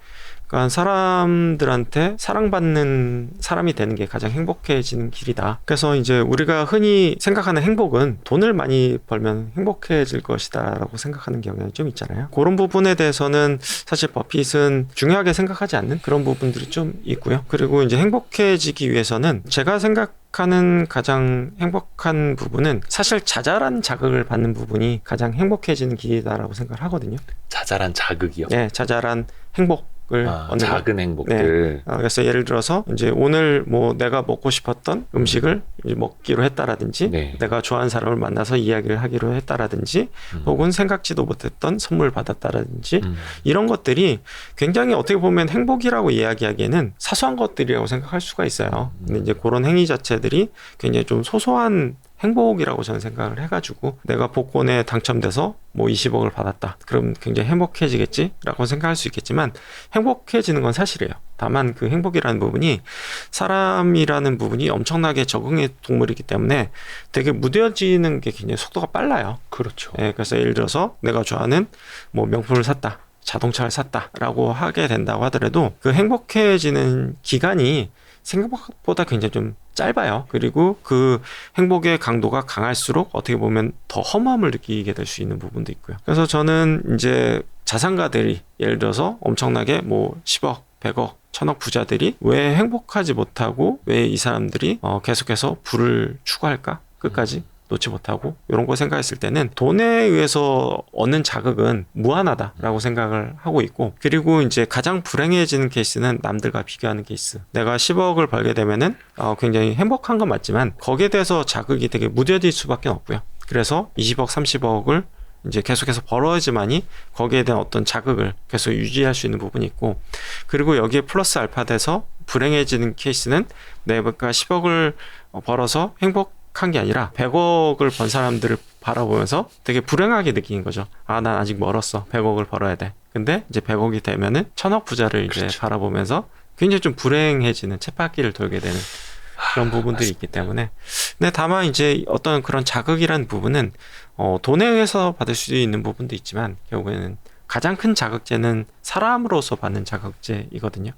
그러니까 사람들한테 사랑받는 사람이 되는 게 가장 행복해지는 길이다. 그래서 이제 우리가 흔히 생각하는 행복은 돈을 많이 벌면 행복해질 것이다라고 생각하는 경향이 좀 있잖아요. 그런 부분에 대해서는 사실 버핏은 중요하게 생각하지 않는 그런 부분들이 좀 있고요. 그리고 이제 행복해지기 위해서는 제가 생각하는 가장 행복한 부분은 사실 자잘한 자극을 받는 부분이 가장 행복해지는 길이다라고 생각을 하거든요. 자잘한 자극이요? 네, 자잘한 행복. 작은 행복들. 네. 그래서 예를 들어서 이제 오늘 뭐 내가 먹고 싶었던 음식을 이제 먹기로 했다라든지 네. 내가 좋아하는 사람을 만나서 이야기를 하기로 했다라든지 혹은 생각지도 못했던 선물 받았다라든지 이런 것들이 굉장히 어떻게 보면 행복이라고 이야기하기에는 사소한 것들이라고 생각할 수가 있어요. 근데 이제 그런 행위 자체들이 굉장히 좀 소소한 행복이라고 저는 생각을 해가지고 내가 복권에 당첨돼서 뭐 20억을 받았다. 그럼 굉장히 행복해지겠지라고 생각할 수 있겠지만 행복해지는 건 사실이에요. 다만 그 행복이라는 부분이 사람이라는 부분이 엄청나게 적응의 동물이기 때문에 되게 무뎌지는 게 굉장히 속도가 빨라요. 그렇죠. 네, 그래서 예를 들어서 내가 좋아하는 뭐 명품을 샀다. 자동차를 샀다라고 하게 된다고 하더라도 그 행복해지는 기간이 생각보다 굉장히 좀 짧아요. 그리고 그 행복의 강도가 강할수록 어떻게 보면 더 허무함을 느끼게 될 수 있는 부분도 있고요. 그래서 저는 이제 자산가들이 예를 들어서 엄청나게 뭐 10억, 100억, 1000억 부자들이 왜 행복하지 못하고 왜 이 사람들이 계속해서 부를 추구할까? 끝까지 놓지 못하고 이런 거 생각했을 때는 돈에 의해서 얻는 자극은 무한하다라고 생각을 하고 있고 그리고 이제 가장 불행해지는 케이스는 남들과 비교하는 케이스. 내가 10억을 벌게 되면은 굉장히 행복한 건 맞지만 거기에 대해서 자극이 되게 무뎌질 수밖에 없고요. 그래서 20억, 30억을 이제 계속해서 벌어야지만이 거기에 대한 어떤 자극을 계속 유지할 수 있는 부분이 있고 그리고 여기에 플러스 알파 돼서 불행해지는 케이스는 내가 10억을 벌어서 행복한 게 아니라 100억을 번 사람들을 바라보면서 되게 불행하게 느끼는 거죠. 난 아직 멀었어. 100억을 벌어야 돼. 근데 이제 100억이 되면은 1000억 부자를 이제 그렇죠. 바라보면서 굉장히 좀 불행해지는 쳇바퀴를 돌게 되는 그런 부분들이 있기 때문에. 근데 다만 이제 어떤 그런 자극이라는 부분은 돈에 의해서 받을 수 있는 부분도 있지만 결국에는 가장 큰 자극제는 사람으로서 받는 자극제이거든요.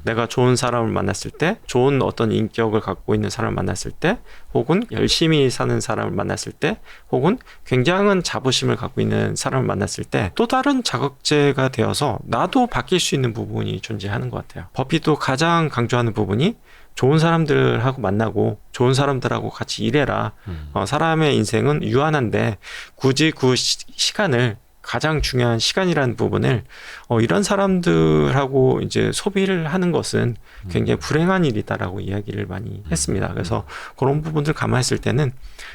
내가 좋은 사람을 만났을 때, 좋은 어떤 인격을 갖고 있는 사람을 만났을 때, 혹은 열심히 사는 사람을 만났을 때, 혹은 굉장한 자부심을 갖고 있는 사람을 만났을 때, 또 다른 자극제가 되어서 나도 바뀔 수 있는 부분이 존재하는 것 같아요. 버핏도 가장 강조하는 부분이 좋은 사람들하고 만나고 좋은 사람들하고 같이 일해라. 사람의 인생은 유한한데 굳이 그 시간을 가장 중요한 시간이라는 부분을 이런 사람들하고 이제 소비를 하는 것은 굉장히 불행한 일이다라고 이야기를 많이 했습니다. 그래서 그런 부분들 감안했을 때는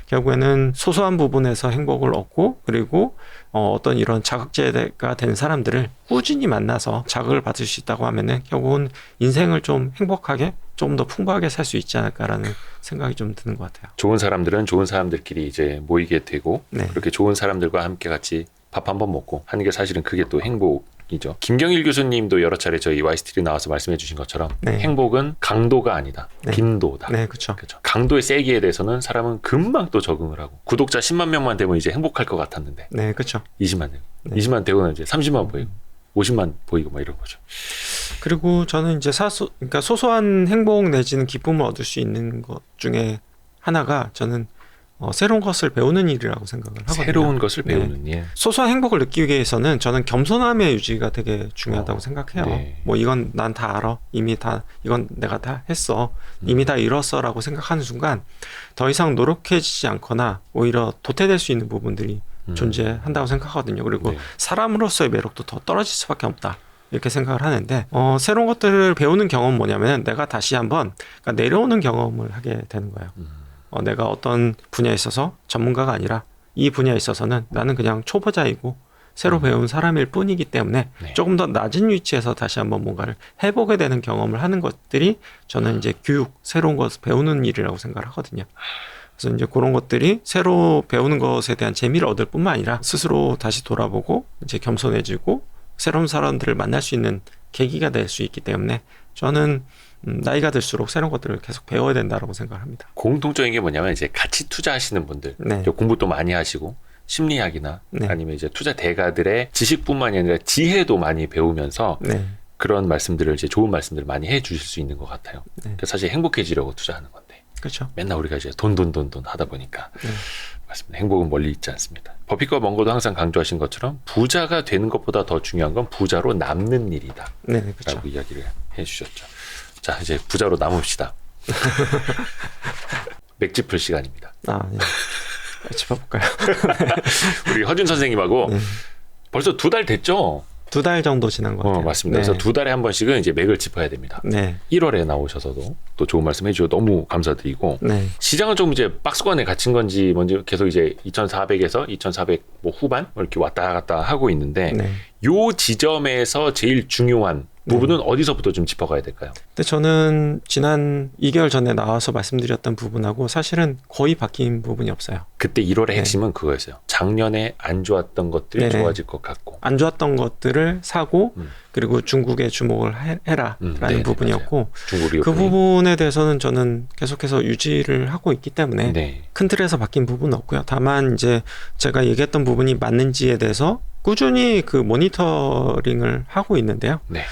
결국에는 소소한 부분에서 행복을 얻고 그리고 어떤 이런 자극제가 된 사람들을 꾸준히 만나서 자극을 받을 수 있다고 하면은 결국은 인생을 좀 행복하게 좀 더 풍부하게 살 수 있지 않을까라는 생각이 좀 드는 것 같아요. 좋은 사람들은 좋은 사람들끼리 이제 모이게 되고 네. 그렇게 좋은 사람들과 함께 같이 밥 한 번 먹고 하는 게 사실은 그게 또 행복이죠. 김경일 교수님도 여러 차례 저희 YSTV 나와서 말씀해 주신 것처럼 네. 행복은 강도가 아니다. 네. 빈도다. 네, 그렇죠. 강도의 세기에 대해서는 사람은 금방 또 적응을 하고 구독자 10만 명만 되면 이제 행복할 것 같았는데 네, 그렇죠. 20만 되고 네. 20만 되고는 이제 30만 보이고 50만 보이고 막 이런 거죠. 그리고 저는 이제 그러니까 소소한 행복 내지는 기쁨을 얻을 수 있는 것 중에 하나가 저는 새로운 것을 배우는 일이라고 생각을 하거든요. 새로운 것을 배우는 네. 일. 소소한 행복을 느끼기 위해서는 저는 겸손함의 유지가 되게 중요하다고 생각해요. 네. 뭐 이건 난 다 알아. 이미 다 이건 내가 다 했어. 이미 다 이뤘어라고 생각하는 순간 더 이상 노력해지지 않거나 오히려 도태될 수 있는 부분들이 존재한다고 생각하거든요. 그리고 네. 사람으로서의 매력도 더 떨어질 수밖에 없다. 이렇게 생각을 하는데 새로운 것들을 배우는 경험은 뭐냐면 내가 다시 한번 내려오는 경험을 하게 되는 거예요. 내가 어떤 분야에 있어서 전문가가 아니라 이 분야에 있어서는 나는 그냥 초보자이고 새로 배운 사람일 뿐이기 때문에 네. 조금 더 낮은 위치에서 다시 한번 뭔가를 해보게 되는 경험을 하는 것들이 저는 이제 교육, 새로운 것을 배우는 일이라고 생각을 하거든요. 그래서 이제 그런 것들이 새로 배우는 것에 대한 재미를 얻을 뿐만 아니라 스스로 다시 돌아보고 이제 겸손해지고 새로운 사람들을 만날 수 있는 계기가 될 수 있기 때문에 저는 나이가 들수록 새로운 것들을 계속 배워야 된다고 생각합니다. 공통적인 게 뭐냐면 이제 같이 투자하시는 분들, 네. 공부도 많이 하시고 심리학이나 네. 아니면 이제 투자 대가들의 지식뿐만이 아니라 지혜도 많이 배우면서 네. 그런 말씀들을 이제 좋은 말씀들을 많이 해주실 수 있는 것 같아요. 네. 그러니까 사실 행복해지려고 투자하는 건데 그렇죠. 맨날 우리가 이제 돈 하다 보니까 네. 맞습니다. 행복은 멀리 있지 않습니다. 버핏과 먼거도 항상 강조하신 것처럼 부자가 되는 것보다 더 중요한 건 부자로 남는 일이다. 네, 그렇죠. 라고 이야기를 해주셨죠. 자, 이제 부자로 남읍시다. 맥짚을 시간입니다. 네. 짚어볼까요? 우리 허준 선생님하고 네. 벌써 2달 됐죠? 2달 정도 지난 것 같아요. 맞습니다. 네. 그래서 2달에 한 번씩은 이제 맥을 짚어야 됩니다. 네. 1월에 나오셔서도 또 좋은 말씀 해주셔서 너무 감사드리고 네. 시장은 좀 이제 박스권에 갇힌 건지 뭔지 계속 이제 2,400에서 2,400 뭐 후반 이렇게 왔다 갔다 하고 있는데 네. 요 지점에서 제일 중요한 부분은 어디서부터 좀 짚어가야 될까요? 근데 저는 지난 2개월 전에 나와서 말씀드렸던 부분하고 사실은 거의 바뀐 부분이 없어요. 그때 1월의 네. 핵심은 그거였어요. 작년에 안 좋았던 것들이 네네. 좋아질 것 같고 안 좋았던 것들을 사고 그리고 중국에 주목을 해라라는 네네, 부분이었고 중국 그 부분에 대해서는 저는 계속해서 유지를 하고 있기 때문에 네. 큰 틀에서 바뀐 부분은 없고요. 다만 이제 제가 얘기했던 부분이 맞는지에 대해서 꾸준히 그 모니터링을 하고 있는데요. 네.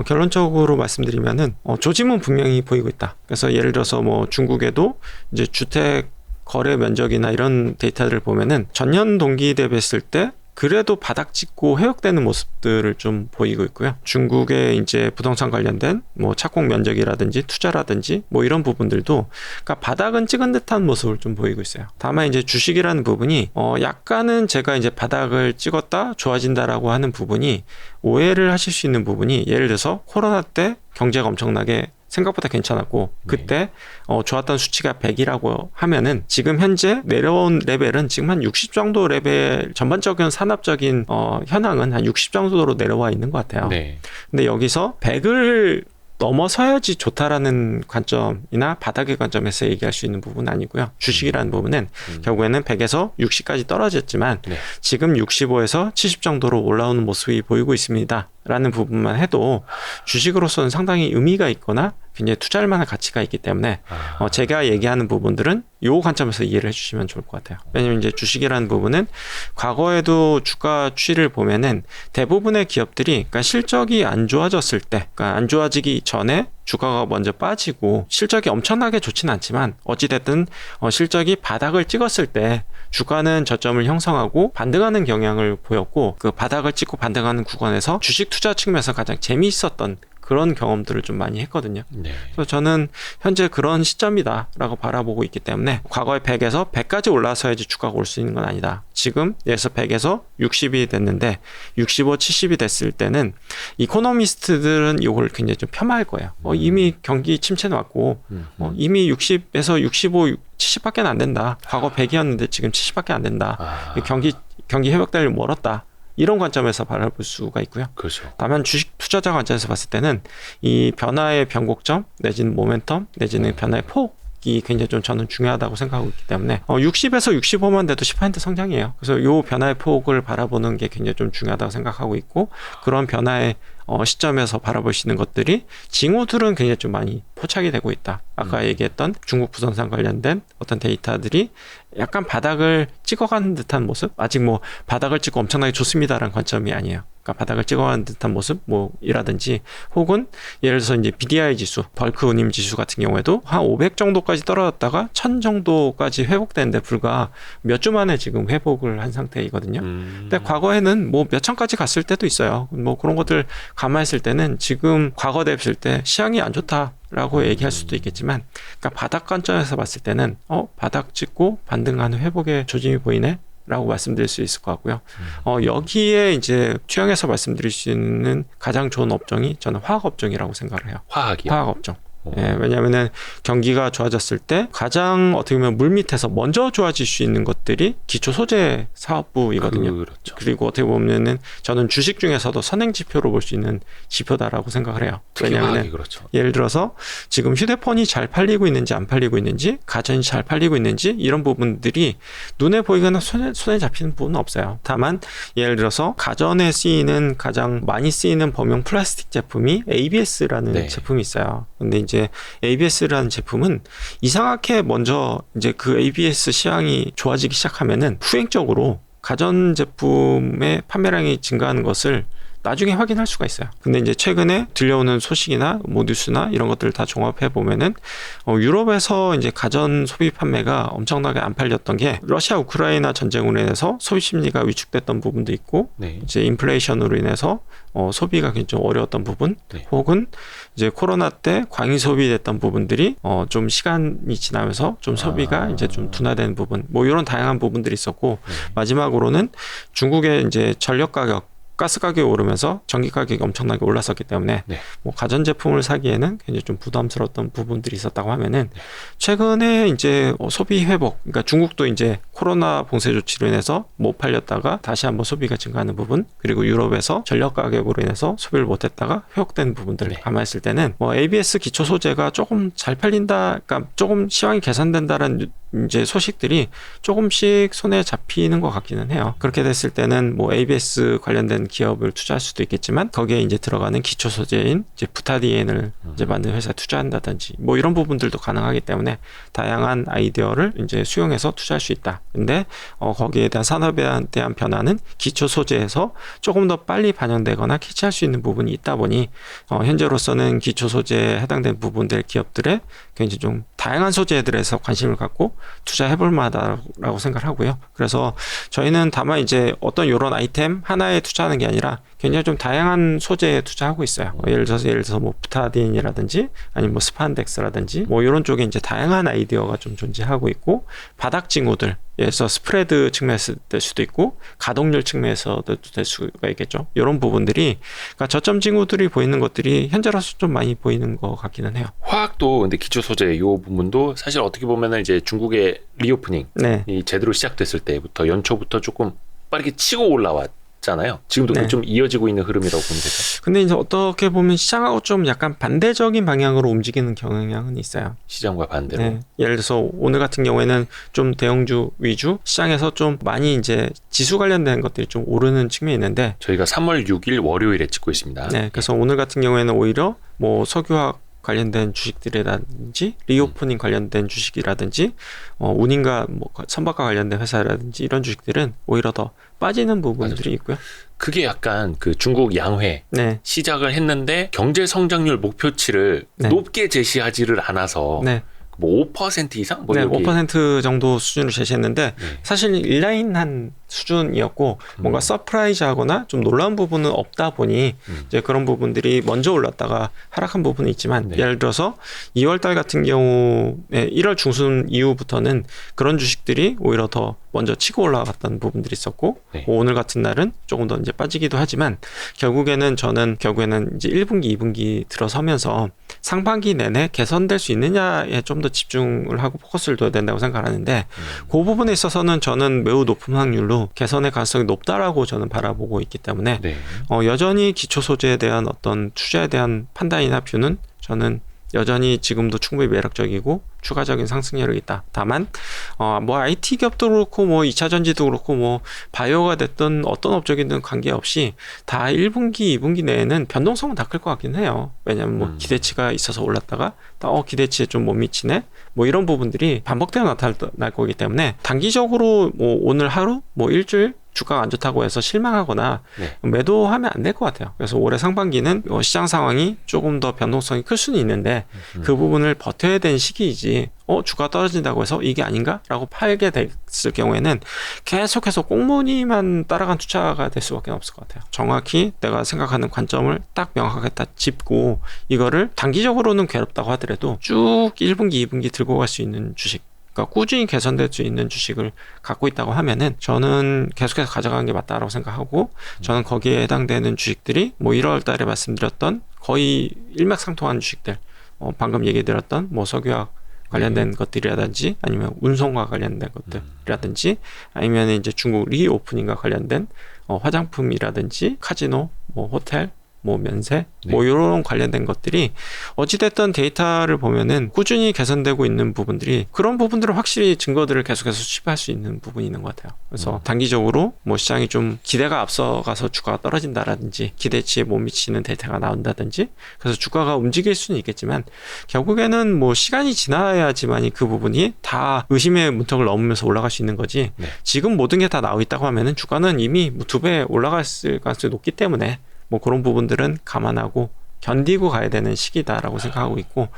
결론적으로 말씀드리면은 조짐은 분명히 보이고 있다. 그래서 예를 들어서 뭐 중국에도 이제 주택 거래 면적이나 이런 데이터를 보면은 전년 동기 대비했을 때 그래도 바닥 찍고 회복되는 모습들을 좀 보이고 있고요. 중국의 이제 부동산 관련된 뭐 착공 면적이라든지 투자라든지 뭐 이런 부분들도 그러니까 바닥은 찍은 듯한 모습을 좀 보이고 있어요. 다만 이제 주식이라는 부분이 약간은 제가 이제 바닥을 찍었다 좋아진다라고 하는 부분이 오해를 하실 수 있는 부분이 예를 들어서 코로나 때 경제가 엄청나게 생각보다 괜찮았고 그때 좋았던 수치가 100이라고 하면은 지금 현재 내려온 레벨은 지금 한 60 정도 레벨 전반적인 산업적인 현황은 한 60 정도로 내려와 있는 것 같아요. 네. 근데 여기서 100을 넘어서야지 좋다라는 관점이나 바닥의 관점에서 얘기할 수 있는 부분은 아니고요. 주식이라는 부분은 결국에는 100에서 60까지 떨어졌지만 네. 지금 65에서 70 정도로 올라오는 모습이 보이고 있습니다. 라는 부분만 해도 주식으로서는 상당히 의미가 있거나 굉장히 투자할 만한 가치가 있기 때문에 제가 얘기하는 부분들은 이 관점에서 이해를 해주시면 좋을 것 같아요. 왜냐면 이제 주식이라는 부분은 과거에도 주가 추이를 보면은 대부분의 기업들이 그러니까 실적이 안 좋아졌을 때, 그러니까 안 좋아지기 전에 주가가 먼저 빠지고 실적이 엄청나게 좋지는 않지만 어찌됐든 실적이 바닥을 찍었을 때 주가는 저점을 형성하고 반등하는 경향을 보였고 그 바닥을 찍고 반등하는 구간에서 주식 투자 측면에서 가장 재미있었던 그런 경험들을 좀 많이 했거든요. 네. 그래서 저는 현재 그런 시점이다라고 바라보고 있기 때문에 과거에 100에서 100까지 올라서야지 주가가 올 수 있는 건 아니다. 지금 예서 100에서 60이 됐는데 65, 70이 됐을 때는 이코노미스트들은 이걸 굉장히 좀 폄하할 거예요. 이미 경기 침체는 왔고 이미 60에서 65, 70밖에 안 된다. 과거 100이었는데 지금 70밖에 안 된다. 경기 회복될 멀었다. 이런 관점에서 바라볼 수가 있고요. 그렇죠. 다만 주식 투자자 관점에서 봤을 때는 이 변화의 변곡점 내지는 모멘텀 내지는 변화의 폭이 굉장히 좀 저는 중요하다고 생각하고 있기 때문에 60에서 65만 돼도 10% 성장이에요. 그래서 이 변화의 폭을 바라보는 게 굉장히 좀 중요하다고 생각하고 있고 그런 변화의 시점에서 바라볼 수 있는 것들이 징후들은 굉장히 좀 많이 포착이 되고 있다. 아까 얘기했던 중국 부동산 관련된 어떤 데이터들이 약간 바닥을 찍어가는 듯한 모습? 아직 뭐 바닥을 찍고 엄청나게 좋습니다라는 관점이 아니에요. 그러니까 바닥을 찍어가는 듯한 모습 뭐이라든지 혹은 예를 들어서 이제 BDI 지수, 벌크 운임 지수 같은 경우에도 한 500 정도까지 떨어졌다가 1000 정도까지 회복되는데 불과 몇 주 만에 지금 회복을 한 상태이거든요. 근데 과거에는 뭐 몇 천까지 갔을 때도 있어요. 뭐 그런 것들 감안했을 때는 지금 과거 대비했을 때 시향이 안 좋다라고 얘기할 수도 있겠지만 그러니까 바닥 관점에서 봤을 때는 바닥 찍고 반등하는 회복의 조짐이 보이네 라고 말씀드릴 수 있을 것 같고요. 여기에 이제 투영해서 말씀드릴 수 있는 가장 좋은 업종이 저는 화학 업종이라고 생각을 해요. 화학이요? 화학 업종. 왜냐하면은 경기가 좋아졌을 때 가장 어떻게 보면 물밑에서 먼저 좋아질 수 있는 것들이 기초 소재 사업부이거든요. 그렇죠. 그리고 어떻게 보면은 저는 주식 중에서도 선행 지표로 볼 수 있는 지표다라고 생각을 해요. 왜냐하면 그렇죠. 예를 들어서 지금 휴대폰이 잘 팔리고 있는지 안 팔리고 있는지, 가전이 잘 팔리고 있는지 이런 부분들이 눈에 보이거나 손에 잡히는 부분은 없어요. 다만 예를 들어서 가전에 쓰이는 가장 많이 쓰이는 범용 플라스틱 제품이 ABS라는 제품이 있어요. 근데 이제 ABS라는 제품은 이상하게 먼저 이제 그 ABS 시황이 좋아지기 시작하면은 후행적으로 가전 제품의 판매량이 증가하는 것을 나중에 확인할 수가 있어요. 근데 이제 최근에 들려오는 소식이나 뭐 뉴스나 이런 것들을 다 종합해 보면은 유럽에서 이제 가전 소비 판매가 엄청나게 안 팔렸던 게 러시아 우크라이나 전쟁으로 인해서 소비 심리가 위축됐던 부분도 있고 이제 인플레이션으로 인해서 소비가 굉장히 어려웠던 부분 혹은 이제 코로나 때 과잉 소비됐던 부분들이 좀 시간이 지나면서 좀 소비가 이제 좀 둔화되는 부분 뭐 이런 다양한 부분들이 있었고 마지막으로는 중국의 이제 전력 가격 가스 가격이 오르면서 전기 가격이 엄청나게 올랐었기 때문에 뭐 가전 제품을 사기에는 굉장히 좀 부담스러웠던 부분들이 있었다고 하면은 최근에 이제 소비 회복, 그러니까 중국도 이제 코로나 봉쇄 조치로 인해서 못 팔렸다가 다시 한번 소비가 증가하는 부분, 그리고 유럽에서 전력 가격으로 인해서 소비를 못했다가 회복된 부분들을 감안했을 때는 뭐 ABS 기초 소재가 조금 잘 팔린다, 그러니까 조금 시황이 개선된다라는 이제 소식들이 조금씩 손에 잡히는 것 같기는 해요. 그렇게 됐을 때는 뭐 ABS 관련된 기업을 투자할 수도 있겠지만 거기에 이제 들어가는 기초 소재인 이제 부타디엔을 이제 만든 회사에 투자한다든지 뭐 이런 부분들도 가능하기 때문에 다양한 아이디어를 이제 수용해서 투자할 수 있다. 근데 거기에 대한 산업에 대한 변화는 기초 소재에서 조금 더 빨리 반영되거나 캐치할 수 있는 부분이 있다 보니 현재로서는 기초 소재에 해당된 부분들 기업들의 굉장히 좀 다양한 소재들에서 관심을 갖고 투자해볼 만하다라고 생각을 하고요. 그래서 저희는 다만 이제 어떤 이런 아이템 하나에 투자하는 게 아니라 굉장히 좀 다양한 소재에 투자하고 있어요. 예를 들어서 뭐 부타딘이라든지 아니면 뭐 스판덱스라든지 뭐 이런 쪽에 이제 다양한 아이디어가 좀 존재하고 있고 바닥 징후들 예를 들어서 스프레드 측면에서 될 수도 있고 가동률 측면에서도 될 수가 있겠죠. 이런 부분들이 그러니까 저점 징후들이 보이는 것들이 현재로서 좀 많이 보이는 것 같기는 해요. 화학도 근데 기초 소재 이 부분도 사실 어떻게 보면은 이제 중국의 리오프닝 이 제대로 시작됐을 때부터 연초부터 조금 빠르게 치고 올라왔잖아요. 지금도 그게 좀 이어지고 있는 흐름이라고 보면 되죠. 근데 이제 어떻게 보면 시장하고 좀 약간 반대적인 방향으로 움직이는 경향은 있어요. 시장과 반대로. 예를 들어서 오늘 같은 경우에는 좀 대형주 위주 시장에서 좀 많이 이제 지수 관련된 것들이 좀 오르는 측면이 있는데 저희가 3월 6일 월요일에 찍고 있습니다. 그래서 오늘 같은 경우에는 오히려 뭐 석유화학 관련된 주식들이라든지 리오프닝 관련된 주식이라든지 운임과 뭐 선박과 관련된 회사라든지 이런 주식들은 오히려 더 빠지는 부분들이 있고요. 그게 약간 그 중국 양회 시작을 했는데 경제 성장률 목표치를 높게 제시하지를 않아서 뭐 5% 이상? 뭐 5% 정도 수준을 제시했는데 사실 인라인한 수준이었고 뭔가 서프라이즈하거나 좀 놀라운 부분은 없다 보니 이제 그런 부분들이 먼저 올랐다가 하락한 부분이 있지만 예를 들어서 2월달 같은 경우에 1월 중순 이후부터는 그런 주식들이 오히려 더 먼저 치고 올라갔던 부분들이 있었고 오늘 같은 날은 조금 더 이제 빠지기도 하지만 결국에는 이제 1분기, 2분기 들어서면서 상반기 내내 개선될 수 있느냐에 좀 더 집중을 하고 포커스를 둬야 된다고 생각하는데 그 부분에 있어서는 저는 매우 높은 확률로 개선의 가능성이 높다라고 저는 바라보고 있기 때문에 여전히 기초 소재에 대한 어떤 투자에 대한 판단이나 뷰는 저는 여전히 지금도 충분히 매력적이고 추가적인 상승력이 있다. 다만 뭐 IT 기업도 그렇고 뭐 2차 전지도 그렇고 뭐 바이오가 됐든 어떤 업종이든 관계없이 다 1분기, 2분기 내에는 변동성은 다 클 것 같긴 해요. 왜냐하면 뭐 기대치가 있어서 올랐다가 기대치에 좀 못 미치네. 뭐 이런 부분들이 반복되어 나타날 거기 때문에 단기적으로 뭐 오늘 하루, 뭐 일주일 주가가 안 좋다고 해서 실망하거나 매도하면 안 될 것 같아요. 그래서 올해 상반기는 시장 상황이 조금 더 변동성이 클 수는 있는데 그 부분을 버텨야 되는 시기이지 주가 떨어진다고 해서 이게 아닌가? 라고 팔게 됐을 경우에는 계속해서 꽁무니만 따라간 투자가 될 수밖에 없을 것 같아요. 정확히 내가 생각하는 관점을 딱 명확하게 딱 짚고 이거를 단기적으로는 괴롭다고 하더라도 쭉 1분기, 2분기 들고 갈 수 있는 주식, 그러니까 꾸준히 개선될 수 있는 주식을 갖고 있다고 하면은 저는 계속해서 가져가는 게 맞다라고 생각하고 저는 거기에 해당되는 주식들이 뭐 1월 달에 말씀드렸던 거의 일맥상통하는 주식들 방금 얘기 드렸던 뭐 석유화학 관련된 것들이라든지 아니면 운송과 관련된 것들이라든지 아니면 이제 중국 리오프닝과 관련된 화장품이라든지 카지노, 뭐 호텔, 뭐 면세, 뭐 이런 관련된 것들이 어찌됐든 데이터를 보면은 꾸준히 개선되고 있는 부분들이 그런 부분들을 확실히 증거들을 계속해서 수집할 수 있는 부분이 있는 것 같아요. 그래서 단기적으로 뭐 시장이 좀 기대가 앞서가서 주가가 떨어진다라든지 기대치에 못 미치는 데이터가 나온다든지 그래서 주가가 움직일 수는 있겠지만 결국에는 뭐 시간이 지나야지만이 그 부분이 다 의심의 문턱을 넘으면서 올라갈 수 있는 거지. 지금 모든 게 다 나와 있다고 하면은 주가는 이미 뭐 2배 올라갔을 가능성이 높기 때문에 뭐 그런 부분들은 감안하고 견디고 가야 되는 시기다라고 생각하고 있고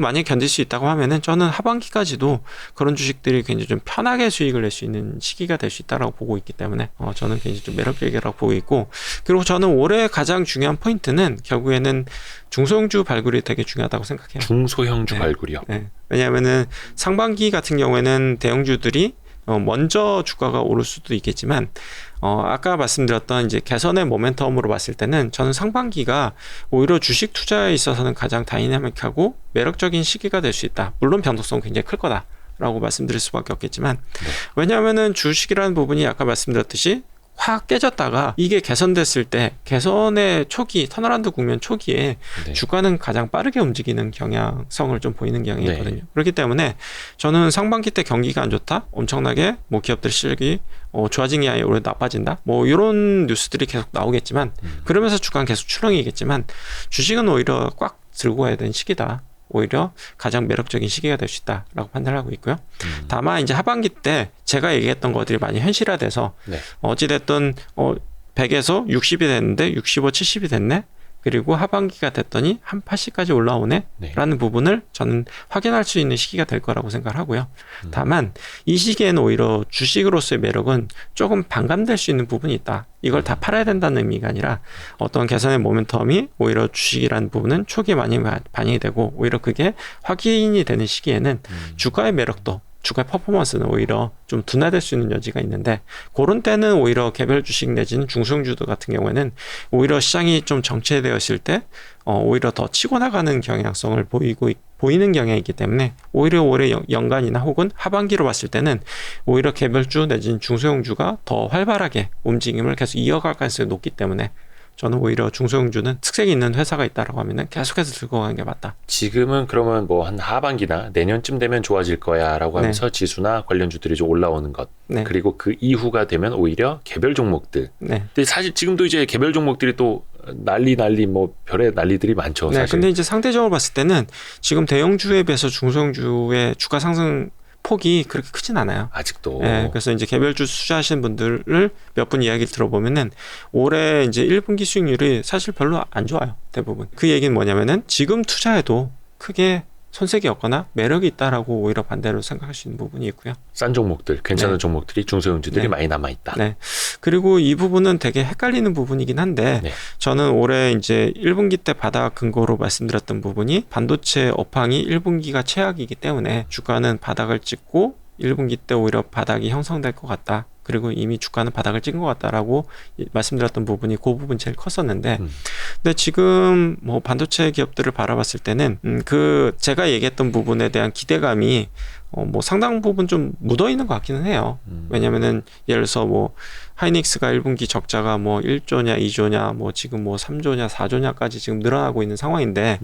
만약에 견딜 수 있다고 하면은 저는 하반기까지도 그런 주식들이 굉장히 좀 편하게 수익을 낼 수 있는 시기가 될 수 있다라고 보고 있기 때문에 저는 굉장히 좀 매력적이라고 보고 있고 그리고 저는 올해 가장 중요한 포인트는 결국에는 중소형주 발굴이 되게 중요하다고 생각해요. 중소형주 발굴이요? 네. 왜냐하면은 상반기 같은 경우에는 대형주들이 먼저 주가가 오를 수도 있겠지만 아까 말씀드렸던 이제 개선의 모멘텀으로 봤을 때는 저는 상반기가 오히려 주식 투자에 있어서는 가장 다이나믹하고 매력적인 시기가 될 수 있다. 물론 변동성은 굉장히 클 거다라고 말씀드릴 수밖에 없겠지만 왜냐하면은 주식이라는 부분이 아까 말씀드렸듯이 확 깨졌다가 이게 개선됐을 때 개선의 초기 턴어라운드 국면 초기에 주가는 가장 빠르게 움직이는 경향성을 좀 보이는 경향이 있거든요. 그렇기 때문에 저는 상반기 때 경기가 안 좋다 엄청나게 뭐 기업들 실력이 좋아진 게 아니라 오히려 나빠진다 뭐 이런 뉴스들이 계속 나오겠지만 그러면서 주가는 계속 추렁이겠지만 주식은 오히려 꽉 들고 가야 되는 시기다. 오히려 가장 매력적인 시기가 될 수 있다라고 판단하고 있고요. 다만 이제 하반기 때 제가 얘기했던 것들이 많이 현실화돼서 어찌됐든 100에서 60이 됐는데 65, 70이 됐네. 그리고 하반기가 됐더니 한 80까지 올라오네 라는 부분을 저는 확인할 수 있는 시기가 될 거라고 생각을 하고요. 다만 이 시기에는 오히려 주식으로서의 매력은 조금 반감될 수 있는 부분이 있다. 이걸 다 팔아야 된다는 의미가 아니라 어떤 개선의 모멘텀이 오히려 주식이라는 부분은 초기에 많이 반영이 되고 오히려 그게 확인이 되는 시기에는 주가의 매력도 주가의 퍼포먼스는 오히려 좀 둔화될 수 있는 여지가 있는데 그런 때는 오히려 개별 주식 내지는 중소형주들 같은 경우에는 오히려 시장이 좀 정체되어 있을 때 오히려 더 치고 나가는 경향성을 보이는 경향이 있기 때문에 오히려 올해 연간이나 혹은 하반기로 봤을 때는 오히려 개별주 내지는 중소형주가 더 활발하게 움직임을 계속 이어갈 가능성이 높기 때문에 저는 오히려 중소형주는 특색이 있는 회사가 있다라고 하면은 계속해서 들고 가는 게 맞다. 지금은 그러면 뭐 한 하반기나 내년쯤 되면 좋아질 거야라고 하면서 지수나 관련주들이 좀 올라오는 것. 그리고 그 이후가 되면 오히려 개별 종목들. 근데 사실 지금도 이제 개별 종목들이 또 난리 뭐 별의 난리들이 많죠. 사실. 근데 이제 상대적으로 봤을 때는 지금 대형주에 비해서 중소형주의 주가 상승 폭이 그렇게 크진 않아요. 아직도. 그래서 이제 개별주 투자하시는 분들을 몇 분 이야기를 들어보면은 올해 이제 1분기 수익률이 사실 별로 안 좋아요. 대부분. 그 얘기는 뭐냐면은 지금 투자해도 크게 손색이 없거나 매력이 있다라고 오히려 반대로 생각할 수 있는 부분이 있고요. 싼 종목들, 괜찮은 종목들이 중소형주들이 많이 남아있다. 그리고 이 부분은 되게 헷갈리는 부분이긴 한데 저는 올해 이제 1분기 때 바닥 근거로 말씀드렸던 부분이 반도체 업황이 1분기가 최악이기 때문에 주가는 바닥을 찍고 1분기 때 오히려 바닥이 형성될 것 같다. 그리고 이미 주가는 바닥을 찍은 것 같다라고 말씀드렸던 부분이 그 부분 제일 컸었는데 근데 지금 뭐 반도체 기업들을 바라봤을 때는 제가 얘기했던 부분에 대한 기대감이 뭐 상당 부분 좀 묻어 있는 것 같기는 해요. 왜냐면은 예를 들어서 뭐 하이닉스가 1분기 적자가 뭐 1조냐 2조냐 뭐 지금 뭐 3조냐 4조냐까지 지금 늘어나고 있는 상황인데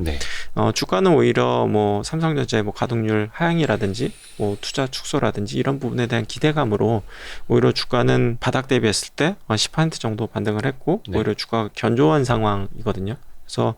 주가는 오히려 뭐 삼성전자의 뭐 가동률 하향이라든지 뭐 투자 축소라든지 이런 부분에 대한 기대감으로 오히려 주가는 바닥 대비했을 때 10% 정도 반등을 했고 오히려 주가가 견조한 상황이거든요. 그래서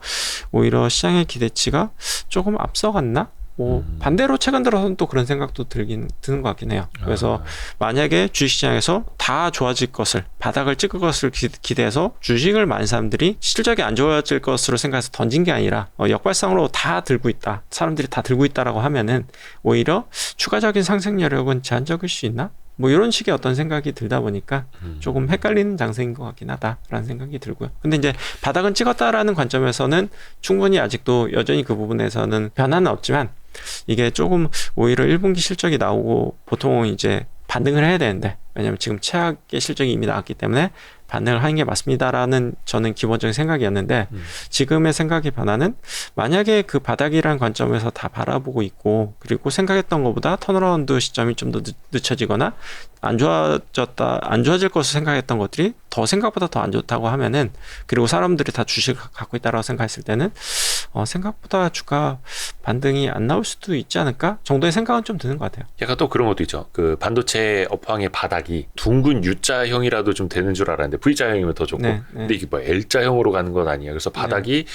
오히려 시장의 기대치가 조금 앞서갔나? 뭐 반대로 최근 들어서는 또 그런 생각도 드는 것 같긴 해요. 그래서 만약에 주식시장에서 다 좋아질 것을 바닥을 찍을 것을 기대해서 주식을 많은 사람들이 실적이 안 좋아질 것으로 생각해서 던진 게 아니라 역발상으로 다 들고 있다. 사람들이 다 들고 있다라고 하면은 오히려 추가적인 상승 여력은 제한적일 수 있나? 뭐 이런 식의 어떤 생각이 들다 보니까 조금 헷갈리는 장세인 것 같긴 하다라는 생각이 들고요. 근데 이제 바닥은 찍었다라는 관점에서는 충분히 아직도 여전히 그 부분에서는 변화는 없지만 이게 조금 오히려 1분기 실적이 나오고 보통 이제 반등을 해야 되는데 왜냐면 지금 최악의 실적이 이미 나왔기 때문에 반응을 하는 게 맞습니다라는 저는 기본적인 생각이었는데 지금의 생각의 변화는 만약에 그 바닥이라는 관점에서 다 바라보고 있고 그리고 생각했던 것보다 턴어라운드 시점이 좀 더 늦춰지거나 안 좋아질 것으로 생각했던 것들이 더 생각보다 더 안 좋다고 하면은 그리고 사람들이 다 주식을 갖고 있다라고 생각했을 때는 생각보다 주가 반등이 안 나올 수도 있지 않을까 정도의 생각은 좀 드는 것 같아요. 약간 또 그런 것도 있죠. 그 반도체 업황의 바닥이 둥근 U자형이라도 좀 되는 줄 알았는데 V자형이면 더 좋고 근데 이게 뭐 L자형으로 가는 건 아니야. 그래서 바닥이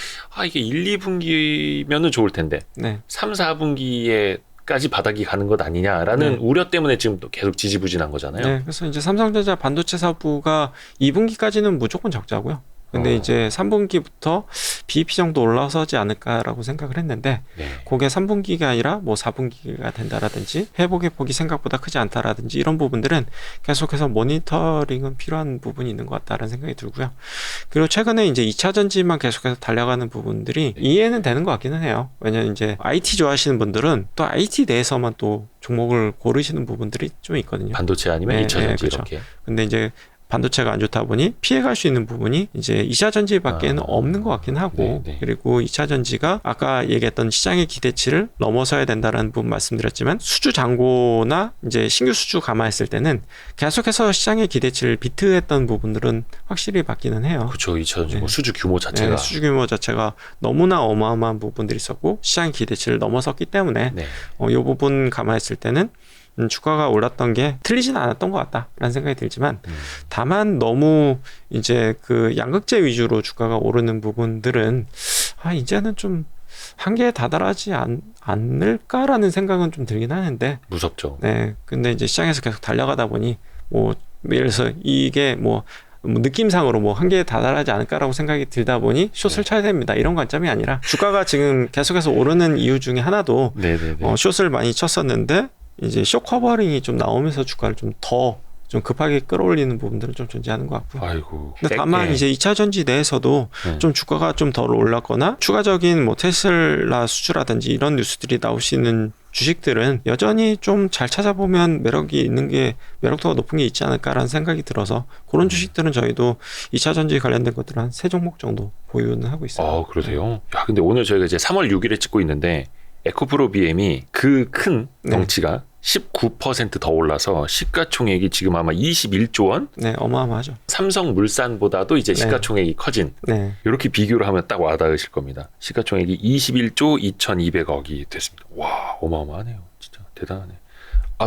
이게 1, 2분기면은 좋을 텐데 3, 4분기에 까지 바닥이 가는 것 아니냐라는 우려 때문에 지금 또 계속 지지부진한 거잖아요. 네, 그래서 이제 삼성전자 반도체 사부가 2분기까지는 무조건 적자고요. 근데 이제 3분기부터 BEP 정도 올라서지 않을까라고 생각을 했는데 그게 3분기가 아니라 뭐 4분기가 된다라든지 회복의 폭이 생각보다 크지 않다라든지 이런 부분들은 계속해서 모니터링은 필요한 부분이 있는 것 같다라는 생각이 들고요. 그리고 최근에 이제 2차 전지만 계속해서 달려가는 부분들이 이해는 되는 것 같기는 해요. 왜냐면 이제 IT 좋아하시는 분들은 또 IT 내에서만 또 종목을 고르시는 부분들이 좀 있거든요. 반도체 아니면 2차 전지 그렇죠. 이렇게. 근데 이제 반도체가 안 좋다 보니 피해갈 수 있는 부분이 이제 2차 전지밖에는 없는 것 같긴 하고 그리고 2차 전지가 아까 얘기했던 시장의 기대치를 넘어서야 된다라는 부분 말씀드렸지만 수주 잔고나 이제 신규 수주 감안했을 때는 계속해서 시장의 기대치를 비트했던 부분들은 확실히 바뀌는 해요. 그렇죠. 2차 전지 뭐 수주 규모 자체가 수주 규모 자체가 너무나 어마어마한 부분들이 있었고 시장의 기대치를 넘어섰기 때문에 이 부분 감안했을 때는 주가가 올랐던 게 틀리지는 않았던 것 같다라는 생각이 들지만 다만 너무 이제 그 양극재 위주로 주가가 오르는 부분들은 이제는 좀 한계에 다다르지 않을까라는 생각은 좀 들긴 하는데 무섭죠. 네, 근데 이제 시장에서 계속 달려가다 보니 뭐 예를 들어서 이게 뭐 느낌상으로 뭐 한계에 다다르지 않을까라고 생각이 들다 보니 숏을 쳐야 됩니다. 이런 관점이 아니라 주가가 지금 계속해서 오르는 이유 중에 하나도 숏을 많이 쳤었는데 이제 숏 커버링이 좀 나오면서 주가를 좀 더 좀 급하게 끌어올리는 부분들은 좀 존재하는 것 같고요. 아이고. 근데 다만 이제 2차 전지 내에서도 좀 주가가 좀 덜 올랐거나 추가적인 뭐 테슬라 수주라든지 이런 뉴스들이 나오시는 주식들은 여전히 좀 잘 찾아보면 매력도가 높은 게 있지 않을까라는 생각이 들어서 그런 주식들은 저희도 2차 전지 관련된 것들은 한 3종목 정도 보유는 하고 있어요. 그러세요? 야, 근데 오늘 저희가 이제 3월 6일에 찍고 있는데 에코프로 BM이 그 큰 덩치가 19% 더 올라서 시가총액이 지금 아마 21조 원? 네, 어마어마하죠. 삼성물산보다도 이제 시가총액이 커진. 이렇게 비교를 하면 딱 와닿으실 겁니다. 시가총액이 21조 2,200억이 됐습니다. 와, 어마어마하네요. 진짜 대단하네.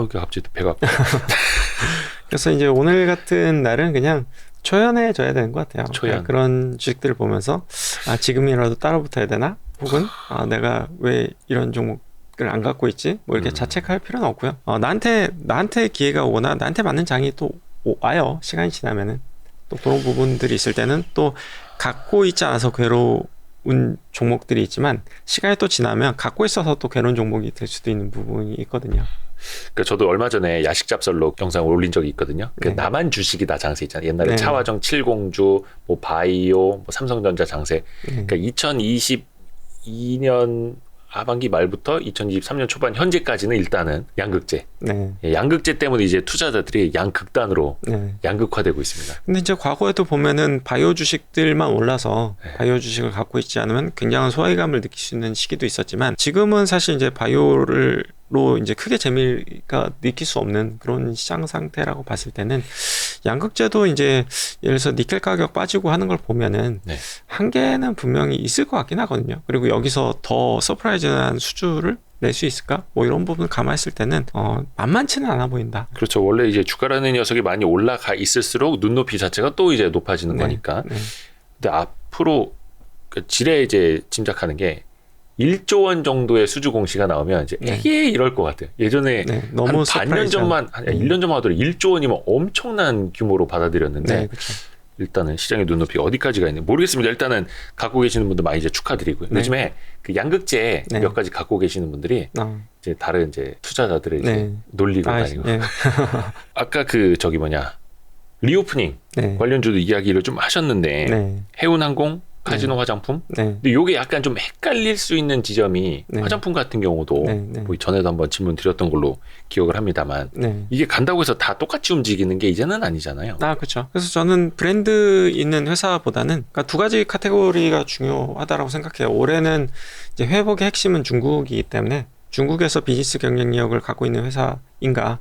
이게 갑자기 배가 아프다. 그래서 이제 오늘 같은 날은 그냥 초연해져야 되는 것 같아요. 초연. 그런 주식들을 보면서 지금이라도 따라붙어야 되나? 혹은 내가 왜 이런 종목을 안 갖고 있지? 뭐 이렇게 자책할 필요는 없고요. 나한테 기회가 오거나 나한테 맞는 장이 또 와요. 시간이 지나면은 또 그런 부분들이 있을 때는 또 갖고 있지 않아서 괴로운 종목들이 있지만 시간이 또 지나면 갖고 있어서 또 괴로운 종목이 될 수도 있는 부분이 있거든요. 그러니까 저도 얼마 전에 야식 잡설로 영상을 올린 적이 있거든요. 나만 주식이다 장세 있잖아요. 옛날에 차화정 7공주, 뭐 바이오, 뭐 삼성전자 장세. 그러니까 2022년 하반기 말부터 2023년 초반 현재까지는 일단은 양극재. 양극재 때문에 이제 투자자들이 양극단으로 양극화되고 있습니다. 근데 이제 과거에도 보면은 바이오 주식들만 올라서 바이오 주식을 갖고 있지 않으면 굉장한 소외감을 느낄 수 있는 시기도 있었지만 지금은 사실 이제 바이오로 이제 크게 재미가 느낄 수 없는 그런 시장 상태라고 봤을 때는 양극재도 이제 예를 들어서 니켈 가격 빠지고 하는 걸 보면은 한계는 분명히 있을 것 같긴 하거든요. 그리고 여기서 더 서프라이즈한 수주를 낼 수 있을까? 뭐 이런 부분을 감안했을 때는 만만치는 않아 보인다. 그렇죠. 원래 이제 주가라는 녀석이 많이 올라가 있을수록 눈높이 자체가 또 이제 높아지는 거니까. 근데 앞으로 지레 이제 짐작하는 게 1조 원 정도의 수주 공시가 나오면 이제 이럴 것 같아요. 예전에 너무 한 반년 전만, 1년 전만 하더라도 1조 원이면 엄청난 규모로 받아들였는데 일단은 시장의 눈높이 어디까지가 있는지 모르겠습니다. 일단은 갖고 계시는 분들 많이 이제 축하드리고요. 요즘에 그 양극재 몇 가지 갖고 계시는 분들이 이제 다른 이제 투자자들을 이제 놀리고 다니고. 아까 리오프닝 관련주도 이야기를 좀 하셨는데 해운항공 카지노 화장품. 네. 근데 요게 약간 좀 헷갈릴 수 있는 지점이 네. 화장품 같은 경우도 네. 뭐 전에도 한번 질문 드렸던 걸로 기억을 합니다만 네. 이게 간다고 해서 다 똑같이 움직이는 게 이제는 아니잖아요. 그렇죠. 그래서 저는 브랜드 있는 회사보다는 그러니까 두 가지 카테고리가 중요하다라고 생각해요. 올해는 이제 회복의 핵심은 중국이기 때문에 중국에서 비즈니스 경쟁력을 갖고 있는 회사인가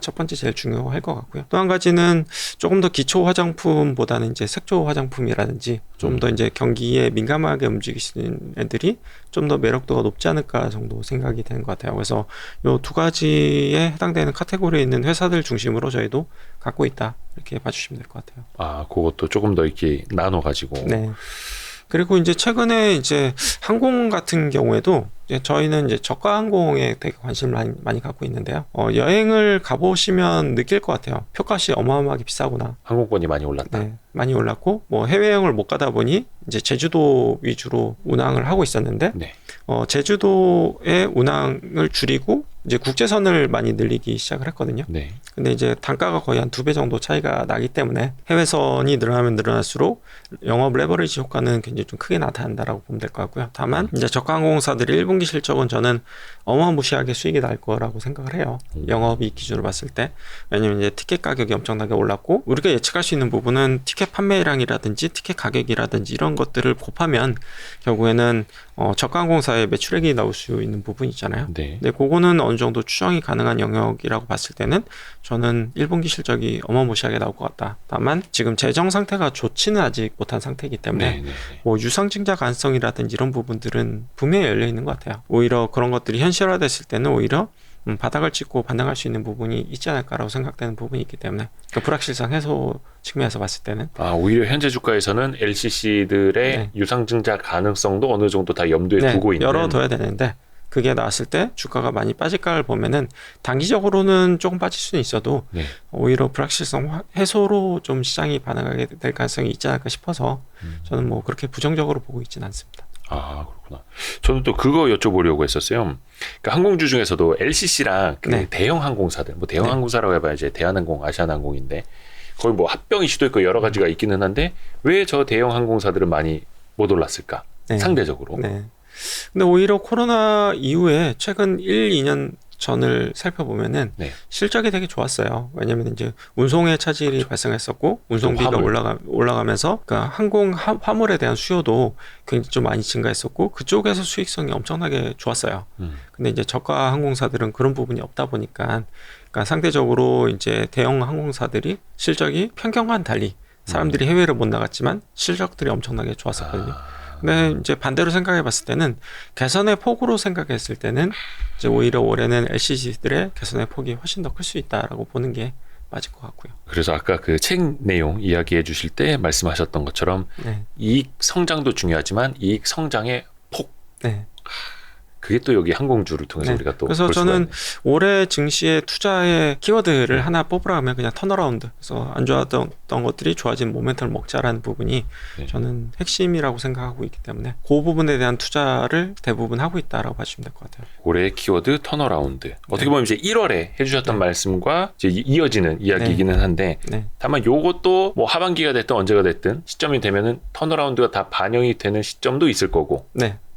첫 번째 제일 중요할 것 같고요. 또 한 가지는 조금 더 기초 화장품보다는 이제 색조 화장품이라든지 좀 더 이제 경기에 민감하게 움직이시는 애들이 좀 더 매력도가 높지 않을까 정도 생각이 되는 것 같아요. 그래서 요 두 가지에 해당되는 카테고리에 있는 회사들 중심으로 저희도 갖고 있다 이렇게 봐주시면 될 것 같아요. 그것도 조금 더 이렇게 나눠가지고. 네. 그리고 이제 최근에 이제 항공 같은 경우에도 저희는 이제 저가 항공에 되게 관심을 많이 갖고 있는데요. 여행을 가보시면 느낄 것 같아요. 표값이 어마어마하게 비싸구나. 항공권이 많이 올랐다. 네, 많이 올랐고 뭐 해외여행을 못 가다 보니 이제 제주도 위주로 운항을 하고 있었는데 네. 제주도의 운항을 줄이고 이제 국제선을 많이 늘리기 시작을 했거든요. 네. 근데 이제 단가가 거의 한 2배 정도 차이가 나기 때문에 해외선이 늘어나면 늘어날수록 영업 레버리지 효과는 굉장히 좀 크게 나타난다라고 보면 될 것 같고요. 다만 이제 저가 항공사들이 1분기 실적은 저는 어마무시하게 수익이 날 거라고 생각을 해요. 영업이익 기준으로 봤을 때. 왜냐면 이제 티켓 가격이 엄청나게 올랐고 우리가 예측할 수 있는 부분은 티켓 판매량이라든지 티켓 가격이라든지 이런 것들을 곱하면 결국에는 저가 항공사의 매출액이 나올 수 있는 부분이 있잖아요. 네. 근데 그거는 어느 정도 추정이 가능한 영역이라고 봤을 때는 저는 1분기 실적이 어마무시하게 나올 것 같다. 다만 지금 재정 상태가 좋지는 아직 못한 상태이기 때문에 뭐 유상 증자 가능성이라든지 이런 부분들은 분명히 열려 있는 것 같아요. 오히려 그런 것들이 현실화됐을 때는 오히려 바닥을 찍고 반등할 수 있는 부분이 있지 않을까라고 생각되는 부분이 있기 때문에 그 불확실성 해소 측면에서 봤을 때는 오히려 현재 주가에서는 LCC들의 유상 증자 가능성도 어느 정도 다 염두에 두고 있는 열어둬야 되는데 그게 나왔을 때 주가가 많이 빠질까를 보면은 단기적으로는 조금 빠질 수는 있어도 오히려 불확실성 해소로 좀 시장이 반응하게 될 가능성이 있지 않을까 싶어서 저는 뭐 그렇게 부정적으로 보고 있지는 않습니다. 그렇구나. 저는 또 그거 여쭤보려고 했었어요. 그러니까 항공주 중에서도 LCC랑 대형 항공사들, 뭐 대형 항공사라고 해봐야 이제 대한항공, 아시아나항공인데 거의 뭐 합병 이슈도 있고 여러 가지가 있기는 한데 왜 저 대형 항공사들은 많이 못 올랐을까? 상대적으로. 근데 오히려 코로나 이후에 최근 1, 2년 전을 살펴보면은 실적이 되게 좋았어요. 왜냐면 이제 운송의 차질이 발생했었고 운송비가 올라가면서 그러니까 항공 화물에 대한 수요도 굉장히 좀 많이 증가했었고 그쪽에서 수익성이 엄청나게 좋았어요. 근데 이제 저가 항공사들은 그런 부분이 없다 보니까 그러니까 상대적으로 이제 대형 항공사들이 실적이 평균과는 달리 사람들이 해외를 못 나갔지만 실적들이 엄청나게 좋았었거든요. 근데 이제 반대로 생각해 봤을 때는 개선의 폭으로 생각했을 때는 이제 오히려 올해는 LCC들의 개선의 폭이 훨씬 더 클 수 있다라고 보는 게 맞을 것 같고요. 그래서 아까 그 책 내용 이야기해 주실 때 말씀하셨던 것처럼 이익 성장도 중요하지만 이익 성장의 폭. 그게 또 여기 항공주를 통해서 우리가 또 그래서 저는 올해 증시의 투자의 키워드를 하나 뽑으라 하면 그냥 턴어라운드. 그래서 안 좋았던 것들이 좋아진 모멘텀을 먹자라는 부분이 저는 핵심이라고 생각하고 있기 때문에 그 부분에 대한 투자를 대부분 하고 있다라고 봐주시면 될 것 같아요. 올해의 키워드 턴어라운드. 어떻게 보면 이제 1월에 해주셨던 말씀과 이제 이어지는 이야기이기는 한데 다만 요것도 뭐 하반기가 됐든 언제가 됐든 시점이 되면은 턴어라운드가 다 반영이 되는 시점도 있을 거고.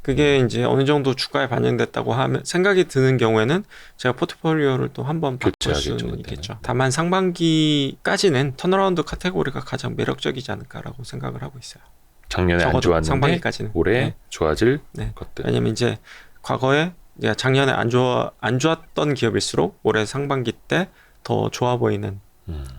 그게 이제 어느 정도 주가에 반영됐다고 하면 생각이 드는 경우에는 제가 포트폴리오를 또 한번 바꿀 수는 있겠죠. 다만 상반기까지는 턴어라운드 카테고리가 가장 매력적이지 않을까라고 생각을 하고 있어요. 작년에 안 좋았는데 상반기까지는. 올해 좋아질 것들. 왜냐면 이제 과거에 작년에 안 좋았던 기업일수록 올해 상반기 때 더 좋아 보이는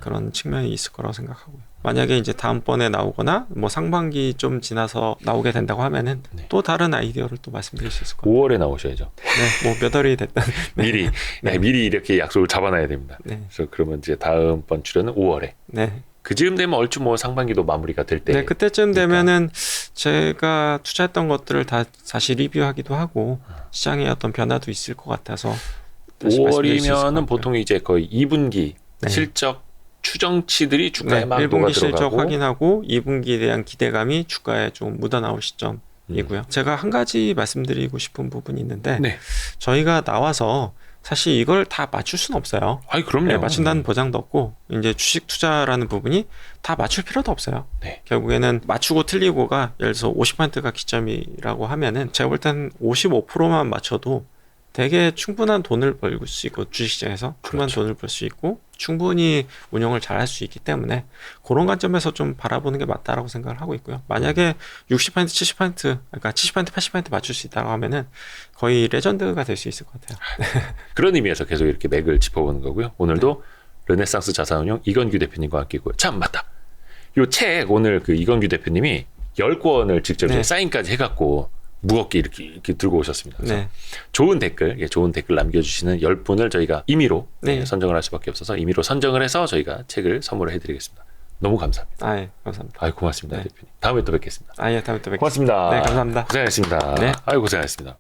그런 측면이 있을 거라고 생각하고요. 만약에 이제 다음번에 나오거나 뭐 상반기 좀 지나서 나오게 된다고 하면은 또 다른 아이디어를 또 말씀드릴 수 있을 거예요. 5월에 나오셔야죠. 뭐 몇 월이 됐든 미리 미리 이렇게 약속을 잡아놔야 됩니다. 그래서 그러면 이제 다음번 출연은 5월에. 그즈음 되면 얼추 뭐 상반기도 마무리가 될 때. 그때쯤 되면은 제가 투자했던 것들을 다 다시 리뷰하기도 하고 시장에 어떤 변화도 있을 것 같아서 5월이면은 보통 이제 거의 2분기 실적 추정치들이 주가에 막 1분기 실적 확인하고 2분기에 대한 기대감이 주가에 좀 묻어나올 시점이고요. 제가 한 가지 말씀드리고 싶은 부분이 있는데 저희가 나와서 사실 이걸 다 맞출 수는 없어요. 아니, 그럼요. 네, 맞춘다는 보장도 없고 이제 주식 투자라는 부분이 다 맞출 필요도 없어요. 네. 결국에는 맞추고 틀리고가 예를 들어서 50%가 기점이라고 하면은 제가 볼 땐 55%만 맞춰도 되게 충분한 돈을 벌 수 있고 주식시장에서 충분한 그렇죠. 돈을 벌 수 있고 충분히 운용을 잘 할 수 있기 때문에 그런 관점에서 좀 바라보는 게 맞다라고 생각을 하고 있고요. 만약에 60% 70% 그러니까 70% 80% 맞출 수 있다고 하면은 거의 레전드가 될 수 있을 것 같아요. 그런 의미에서 계속 이렇게 맥을 짚어보는 거고요. 오늘도 르네상스 자산운용 이건규 대표님과 함께 있고요. 참 맞다. 요 책 오늘 그 이건규 대표님이 10권을 직접 네. 사인까지 해갖고 무겁게 이렇게 들고 오셨습니다. 그래서 네. 좋은 댓글 남겨주시는 10분을 저희가 임의로 네. 선정을 할 수밖에 없어서 임의로 선정을 해서 저희가 책을 선물을 해드리겠습니다. 너무 감사합니다. 예, 감사합니다. 아유, 고맙습니다, 네. 대표님. 다음에 또 뵙겠습니다. 예, 다음에 또 뵙겠습니다. 고맙습니다. 네, 감사합니다. 고생하셨습니다. 네. 아유, 고생하셨습니다.